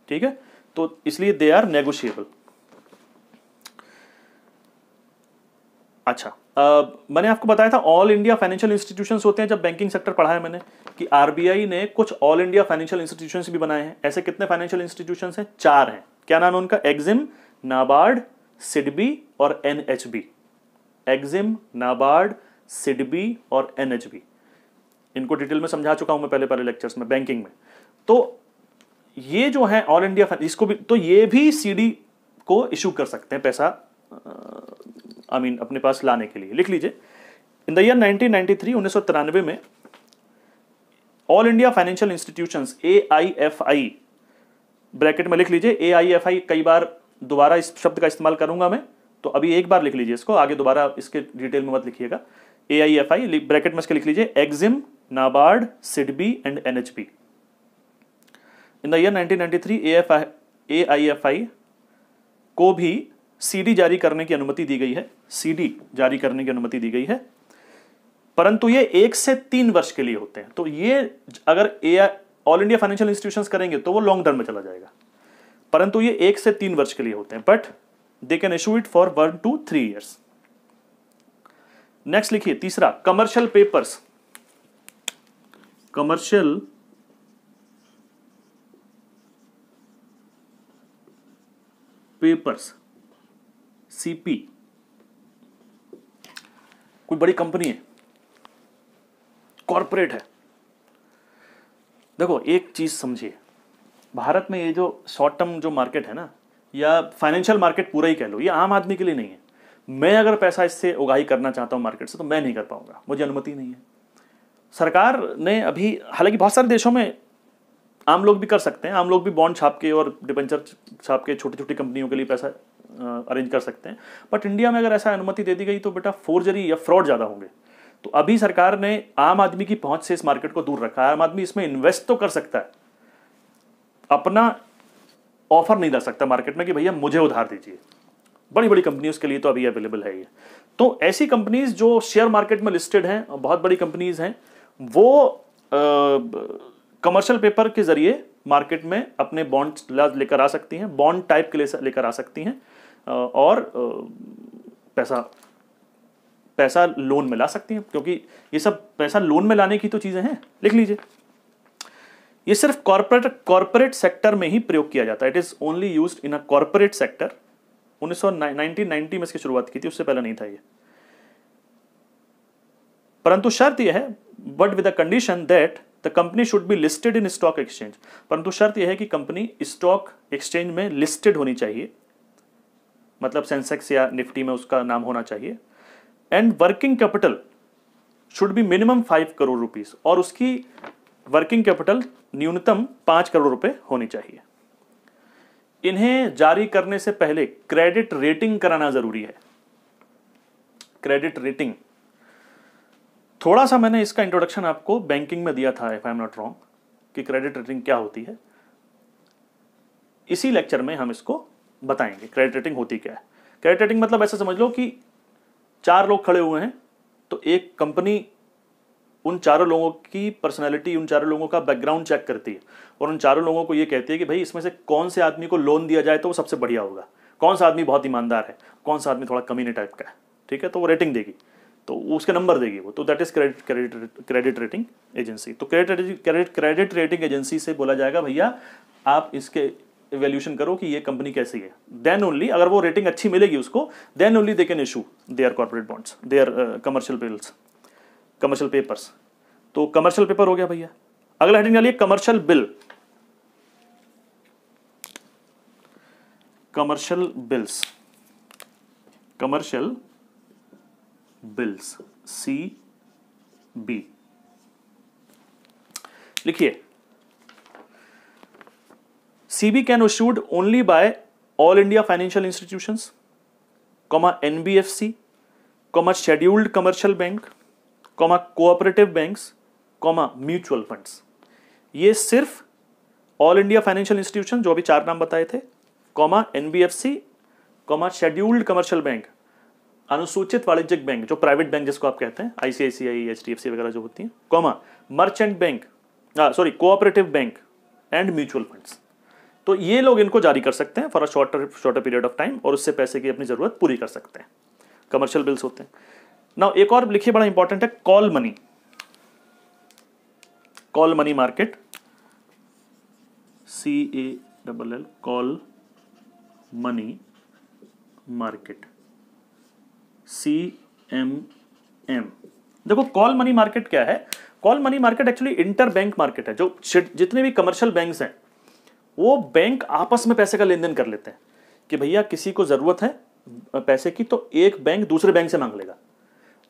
ठीक है, तो इसलिए दे आर नेगोशिएबल। अच्छा, मैंने आपको बताया था ऑल इंडिया फाइनेंशियल इंस्टीट्यूशंस होते हैं, जब बैंकिंग सेक्टर पढ़ा है मैंने, कि आरबीआई ने कुछ ऑल इंडिया फाइनेंशियल इंस्टीट्यूशंस भी बनाए हैं। ऐसे कितने फाइनेंशियल इंस्टीट्यूशंस हैं? 4 हैं। क्या नाम है उनका? एग्जिम, नाबार्ड, सिडबी और एनएचबी। एग्जिम, नाबार्ड, सिडबी और एनएचबी। इनको डिटेल में समझा चुका हूं मैं पहले लेक्चर्स में बैंकिंग में। तो ये जो है ऑल इंडिया, इसको भी, तो ये भी सीडी को इशू कर सकते हैं पैसा, अपने पास लाने के लिए। लिख लीजिए, इन द ईयर 1993, 1993 में all India financial institutions, AIFI, bracket में लिख लीजिए AIFI, कई बार दोबारा इस शब्द का इस्तेमाल करूंगा मैं, तो अभी एक बार लिख लीजिए इसको, आगे दोबारा इसके डिटेल में मत लिखिएगा। AIFI ब्रैकेट में इसके लिख लीजिए EXIM, NABARD, SIDBI and NHB. In the year 1993 AIFI को भी सीडी जारी करने की अनुमति दी गई है, सीडी जारी करने की अनुमति दी गई है, परंतु ये 1 से 3 वर्ष के लिए होते हैं। तो ये अगर ऑल इंडिया फाइनेंशियल इंस्टीट्यूशंस करेंगे तो वो लॉन्ग टर्म में चला जाएगा, परंतु ये 1 से 3 वर्ष के लिए होते हैं, but they can issue it for 1 to 3 years। Next लिखिए, तीसरा, commercial papers. Commercial papers, CP. कोई बड़ी कंपनी है, कॉर्पोरेट है। देखो एक चीज समझिए, भारत में ये जो शॉर्ट टर्म जो मार्केट है ना, या फाइनेंशियल मार्केट पूरा ही कह लो, ये आम आदमी के लिए नहीं है। मैं अगर पैसा इससे उगाही करना चाहता हूं मार्केट से, तो मैं नहीं कर पाऊंगा, मुझे अनुमति नहीं है। सरकार ने अभी, हालांकि बहुत सारे देशों में आम लोग भी कर सकते हैं, आम लोग भी बॉन्ड छाप के और डिबेंचर छाप के छोटी छोटी कंपनियों के लिए पैसा अरेंज कर सकते हैं, बट इंडिया में अगर ऐसा अनुमति दे दी गई तो बेटा फोर्जरी या फ्रॉड ज्यादा होंगे। तो अभी सरकार ने आम आदमी की पहुंच से इस मार्केट को दूर रखा है। आम आदमी इसमें इन्वेस्ट तो कर सकता है, अपना ऑफर नहीं ला सकता मार्केट में कि भैया मुझे उधार दीजिए। बड़ी बड़ी कंपनीज के लिए तो अभी अवेलेबल है ये। तो ऐसी कंपनीज जो शेयर मार्केट में लिस्टेड हैं, बहुत बड़ी कंपनीज हैं, वो कमर्शियल पेपर के जरिए मार्केट में अपने बॉन्ड लेकर आ सकती हैं, बॉन्ड टाइप के लेकर आ सकती हैं, और पैसा लोन में ला सकती हैं, क्योंकि ये सब पैसा लोन में लाने की तो चीजें हैं। लिख लीजिए, ये सिर्फ कॉर्पोरेट सेक्टर में ही प्रयोग किया जाता है। It is only used in a corporate sector. 1990 में इसकी शुरुआत की थी, उससे पहले नहीं था ये। परंतु शर्त यह है, but with the condition that the company should be listed in stock exchange. परंतु शर्त यह है कि कंपनी स्टॉक एक्सचेंज में लिस्टेड होनी चाहिए, मतलब सेंसेक्स या निफ्टी में उसका नाम होना चाहिए। And working capital should be minimum 5 crore rupees, और उसकी वर्किंग कैपिटल न्यूनतम 5 करोड़ रुपए होनी चाहिए। इन्हें जारी करने से पहले क्रेडिट रेटिंग कराना जरूरी है। क्रेडिट रेटिंग, थोड़ा सा मैंने इसका इंट्रोडक्शन आपको बैंकिंग में दिया था, if I am not wrong, कि क्रेडिट रेटिंग क्या होती है। इसी लेक्चर में हम इसको बताएंगे क्रेडिट रेटिंग होती क्या है। क्रेडिट रेटिंग मतलब ऐसा समझ लो कि 4 लोग खड़े हुए हैं, तो एक कंपनी उन चारों लोगों की पर्सनैलिटी, उन चारों लोगों का बैकग्राउंड चेक करती है, और उन चारों लोगों को ये कहती है कि भाई इसमें से कौन से आदमी को लोन दिया जाए तो वो सबसे बढ़िया होगा, कौन सा आदमी बहुत ईमानदार है, कौन सा आदमी थोड़ा कमीने टाइप का है, ठीक है। तो वो रेटिंग देगी, तो उसके नंबर देगी वो, तो that is credit rating agency. तो क्रेडिट रेटिंग एजेंसी से बोला जाएगा भैया आप इसके इवैल्यूएशन करो कि ये कंपनी कैसी है। देन ओनली, अगर वो रेटिंग अच्छी मिलेगी उसको, then only they can issue their corporate bonds, their commercial bills, commercial papers. तो कमर्शियल पेपर हो गया भैया। अगला हेडिंग डालिए, commercial bill. Commercial bills, commercial bills, CB। लिखिए, CB can issued only by all India financial institutions, NBFC, scheduled commercial bank, cooperative banks, mutual funds. ये सिर्फ all India financial institution जो अभी 4 नाम बताए थे, NBFC, शेड्यूल्ड कमर्शियल बैंक, अनुसूचित वाणिज्यिक बैंक, जो प्राइवेट बैंक जिसको आप कहते हैं, आईसीआईसीआई, एचडीएफसी वगैरह जो होती हैं, comma merchant bank, sorry cooperative bank and mutual funds. तो ये लोग इनको जारी कर सकते हैं for a shorter period of time, और उससे पैसे की अपनी जरूरत पूरी कर सकते हैं। कमर्शियल बिल्स होते हैं। नाउ एक और लिखिए, बड़ा इंपॉर्टेंट है, call money. Call money market, CALL, call money market, CMM। देखो कॉल मनी मार्केट क्या है? Call money market actually inter bank market है। जो जितने भी कमर्शियल बैंक्स हैं वो बैंक आपस में पैसे का लेन देन कर लेते हैं कि भैया किसी को जरूरत है पैसे की, तो एक बैंक दूसरे बैंक से मांग लेगा।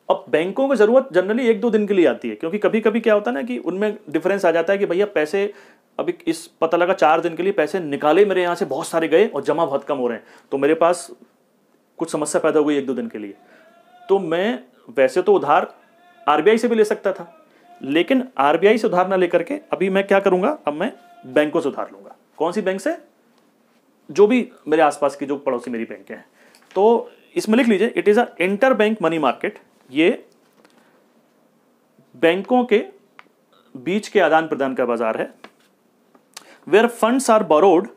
अब बैंकों को जरूरत जनरली 1-2 दिन के लिए आती है, क्योंकि कभी कभी क्या होता है ना कि उनमें डिफरेंस आ जाता है कि भैया पैसे अभी इस पता लगा 4 दिन के लिए पैसे निकाले मेरे यहाँ से बहुत सारे गए और जमा बहुत कम हो रहे हैं, तो मेरे पास कुछ समस्या पैदा हुई 1-2 दिन के लिए। तो मैं वैसे तो उधार आरबीआई से भी ले सकता था, लेकिन आरबीआई से उधार ना लेकर के अभी मैं क्या करूंगा, अब मैं बैंकों से उधार लूंगा। कौन सी बैंक से? जो भी मेरे आसपास की जो पड़ोसी मेरी बैंक हैं। तो इसमें लिख लीजिए, it is a inter bank money market. ये बैंकों के बीच के आदान प्रदान का बाजार है। Where funds are borrowed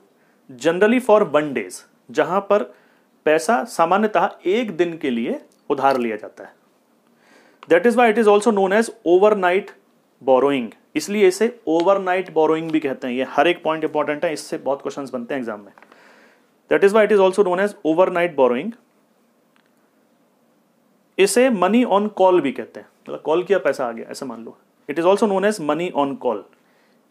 generally for 1 days, जहां पर पैसा सामान्यतः 1 दिन के लिए उधार लिया जाता है। That is why it is also known as overnight borrowing. इसलिए इसे ओवरनाइट बोरोइंग भी कहते हैं। ये हर एक पॉइंट इंपॉर्टेंट है, इससे बहुत क्वेश्चंस बनते हैं एग्जाम में। That is why it is also known as overnight borrowing. इसे मनी ऑन कॉल भी कहते हैं, मतलब कॉल किया पैसा आ गया ऐसा मान लो। It is also known as money on call.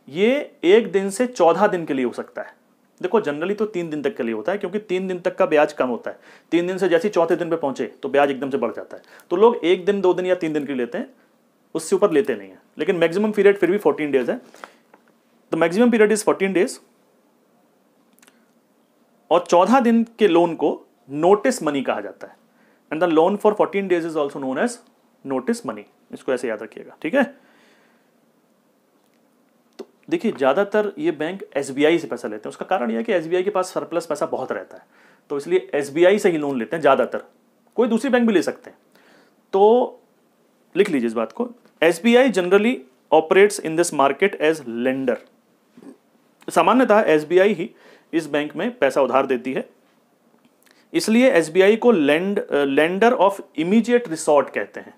ये 1 दिन से 14 दिन के लिए हो सकता है। देखो जनरली तो 3 दिन तक के लिए होता है, क्योंकि 3 दिन तक का ब्याज कम होता है। 3 दिन से जैसे 4थे दिन पे पहुंचे तो ब्याज एकदम से बढ़ जाता है। तो लोग 1 दिन 2 दिन या 3 दिन के लिए लेते हैं, उससे ऊपर लेते नहीं है। लेकिन मैक्सिमम पीरियड फिर भी 14 डेज है। The maximum period is 14 days. और 14 दिन के लोन को नोटिस मनी कहा जाता है। And the loan for 14 days is also known as notice money. इसको ऐसे याद रखिएगा, ठीक है। तो देखिए ज्यादातर ये बैंक एसबीआई से पैसा लेते हैं। उसका कारण यह है कि एसबीआई के पास सरप्लस पैसा बहुत रहता है, तो इसलिए एसबीआई से ही लोन लेते हैं ज्यादातर। कोई दूसरी बैंक भी ले सकते हैं। तो लिख लीजिए इस बात को, SBI generally operates in this market as lender. सामान्यतः एसबीआई ही इस बैंक में पैसा उधार देती है, इसलिए एसबीआई को लेंडर ऑफ इमीडिएट रिसोर्ट कहते हैं।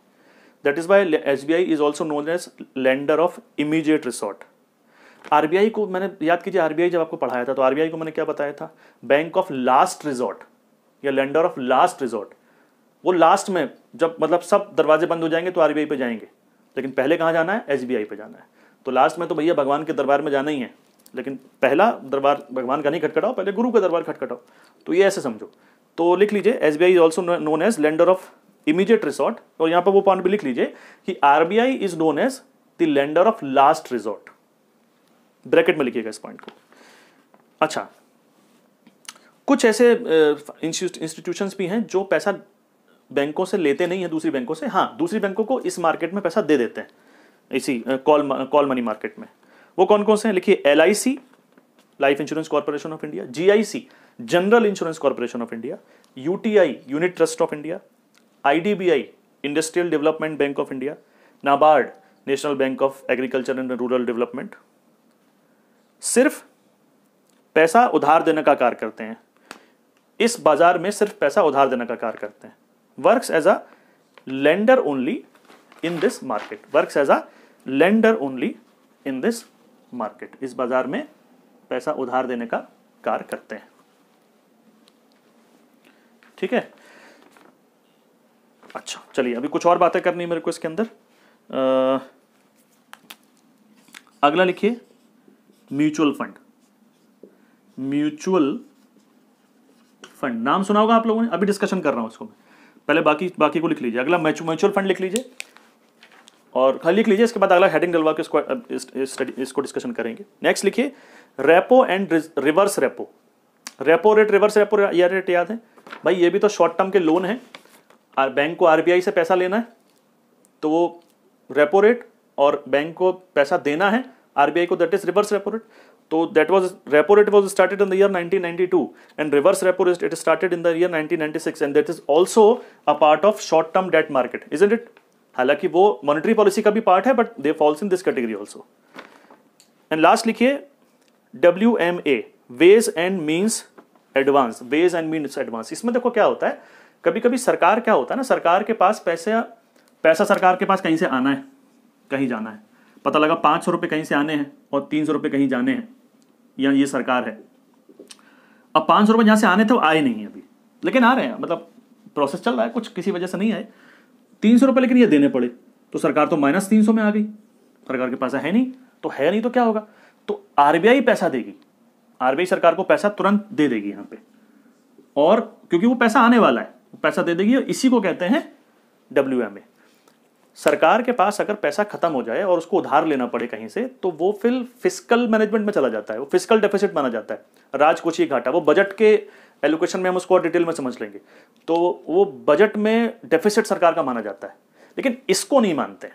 That is why SBI is also known as lender of immediate resort. RBI को मैंने याद कीजिए, आरबीआई जब आपको पढ़ाया था तो आरबीआई को मैंने क्या बताया था? बैंक ऑफ लास्ट रिसोर्ट या लेंडर ऑफ लास्ट रिसोर्ट। वो लास्ट में जब मतलब सब दरवाजे बंद हो जाएंगे तो आरबीआई पे जाएंगे, लेकिन पहले कहाँ जाना है? एसबीआई पे जाना है। तो लास्ट में तो भैया भगवान के दरबार में जाना ही है, लेकिन पहला दरबार भगवान का नहीं खटखटाओ, पहले गुरु का दरबार खटखटाओ। तो ये ऐसे समझो। तो लिख लीजिए SBI is also known as lender of immediate resort. और यहां पर वो पॉइंट भी लिख लीजिए कि RBI is known as the lender of last resort. Bracket में लिखिएगा इस पॉइंट को। अच्छा, कुछ ऐसे इंस्टीट्यूशंस भी हैं जो पैसा बैंकों से लेते नहीं है, दूसरी बैंकों से। हाँ, दूसरी बैंकों को इस मार्केट में पैसा दे देते हैं, इसी कॉल मनी मार्केट में। वो कौन कौन से हैं? लिखिए, LIC, life insurance corporation of India, GIC, general insurance corporation of India, UTI, unit trust of India, IDBI, industrial development bank of India, NABARD, national bank of agriculture and rural development. सिर्फ पैसा उधार देने का कार्य करते हैं। इस बाजार में सिर्फ पैसा उधार देने का कार्य करते हैं। Works as a lender only in this market. Works as a lender only in this market. इस बाजार में पैसा उधार देने का कार्य करते हैं, ठीक है। अच्छा चलिए, अभी कुछ और बातें करनी है मेरे को इसके अंदर। अगला लिखिए, म्यूचुअल फंड। म्यूचुअल फंड नाम सुना होगा आप लोगों ने, अभी डिस्कशन कर रहा हूं उसको मैं। पहले बाकी को लिख लीजिए। अगला म्यूचुअल फंड लिख लीजिए और खाली लिख लीजिए, इसके बाद अगला हेडिंग डलवा के इसको डिस्कशन करेंगे। नेक्स्ट लिखिए, repo and reverse repo. Repo rate, reverse repo या रेट याद है भाई? ये भी तो शॉर्ट टर्म के लोन है। बैंक को आरबीआई से पैसा लेना है तो वो रेपो रेट, और बैंक को पैसा देना है आरबीआई को, that is reverse repo rate. तो that was repo rate was started in the year 1992 and reverse repo rate it started in the year 1996 and that is also a part of short term debt market, isn't it? हालांकि वो monetary policy का भी part है, but they falls in this category also. And last लिखिए WMA, ways and means advance, ways and means advance. इसमें देखो क्या होता है, कभी कभी सरकार क्या होता है ना, सरकार के पास पैसा सरकार के पास कहीं से आना है, कहीं जाना है, पता लगा 500 रुपये कहीं से आने हैं और 300 रुपये कहीं जाने हैं, या ये सरकार है। अब 500 रुपये जहाँ से आने थे वो आए नहीं है अभी, लेकिन आ रहे हैं, मतलब प्रोसेस चल रहा है, कुछ किसी वजह से नहीं आए। 300 रुपये लेकिन ये देने पड़े, तो सरकार तो -300 में आ गई, सरकार के पास है नहीं, तो क्या होगा, तो RBI पैसा देगी, RBI सरकार को पैसा तुरंत दे देगी यहाँ पे, और क्योंकि वो पैसा आने वाला है, वो पैसा दे देगी, और इसी को कहते हैं WMA। सरकार के पास अगर पैसा खत्म हो जाए और उसको उधार लेना पड़े कहीं से, तो वो फिर फिस्कल मैनेजमेंट में चला जाता है, वो फिस्कल डेफिसिट माना जाता है, राजकोषीय घाटा। वो बजट के एलोकेशन में हम उसको और डिटेल में समझ लेंगे, तो वो बजट में डेफिसिट सरकार का माना जाता है, लेकिन इसको नहीं मानते।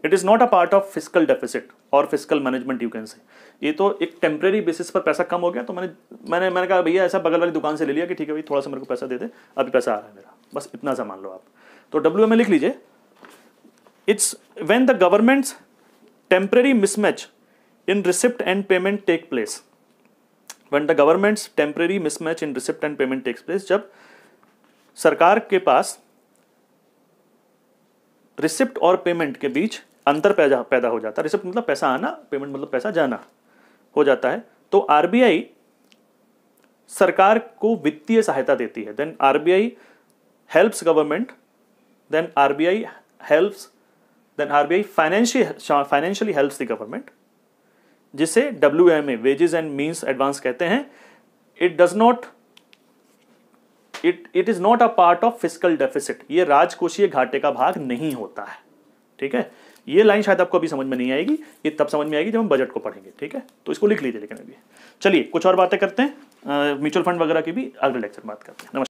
It is not a part of fiscal deficit और fiscal management, you can say. ये तो एक टेम्परेरी बेसिस पर पैसा कम हो गया, तो मैंने कहा भैया ऐसा बगल वाली दुकान से ले लिया कि ठीक है भाई थोड़ा सा मेरे को पैसा दे दे, अभी पैसा आ रहा है मेरा, बस इतना सा मान लो आप। तो WMA लिख लीजिए, it's when the government's temporary mismatch in receipt and payment take place, when the government's temporary mismatch in receipt and payment takes place, जब सरकार के पास रिसिप्ट और पेमेंट के बीच अंतर पैदा हो जाता है, रिसिप्ट मतलब पैसा आना, पेमेंट मतलब पैसा जाना हो जाता है, तो RBI सरकार को वित्तीय सहायता देती है। Then RBI helps government, then RBI financially helps the government, जिसे WMA, wages and means advance कहते हैं। It is not a part of fiscal deficit, ये राजकोषीय घाटे का भाग नहीं होता है, ठीक है। ये लाइन शायद आपको अभी समझ में नहीं आएगी, ये तब समझ में आएगी जब हम बजट को पढ़ेंगे, ठीक है। तो इसको लिख लीजिए। लेकिन अभी चलिए कुछ और बातें करते हैं, म्यूचुअल फंड वगैरह की भी अगले लेक्चर में बात करते हैं। नमस्कार।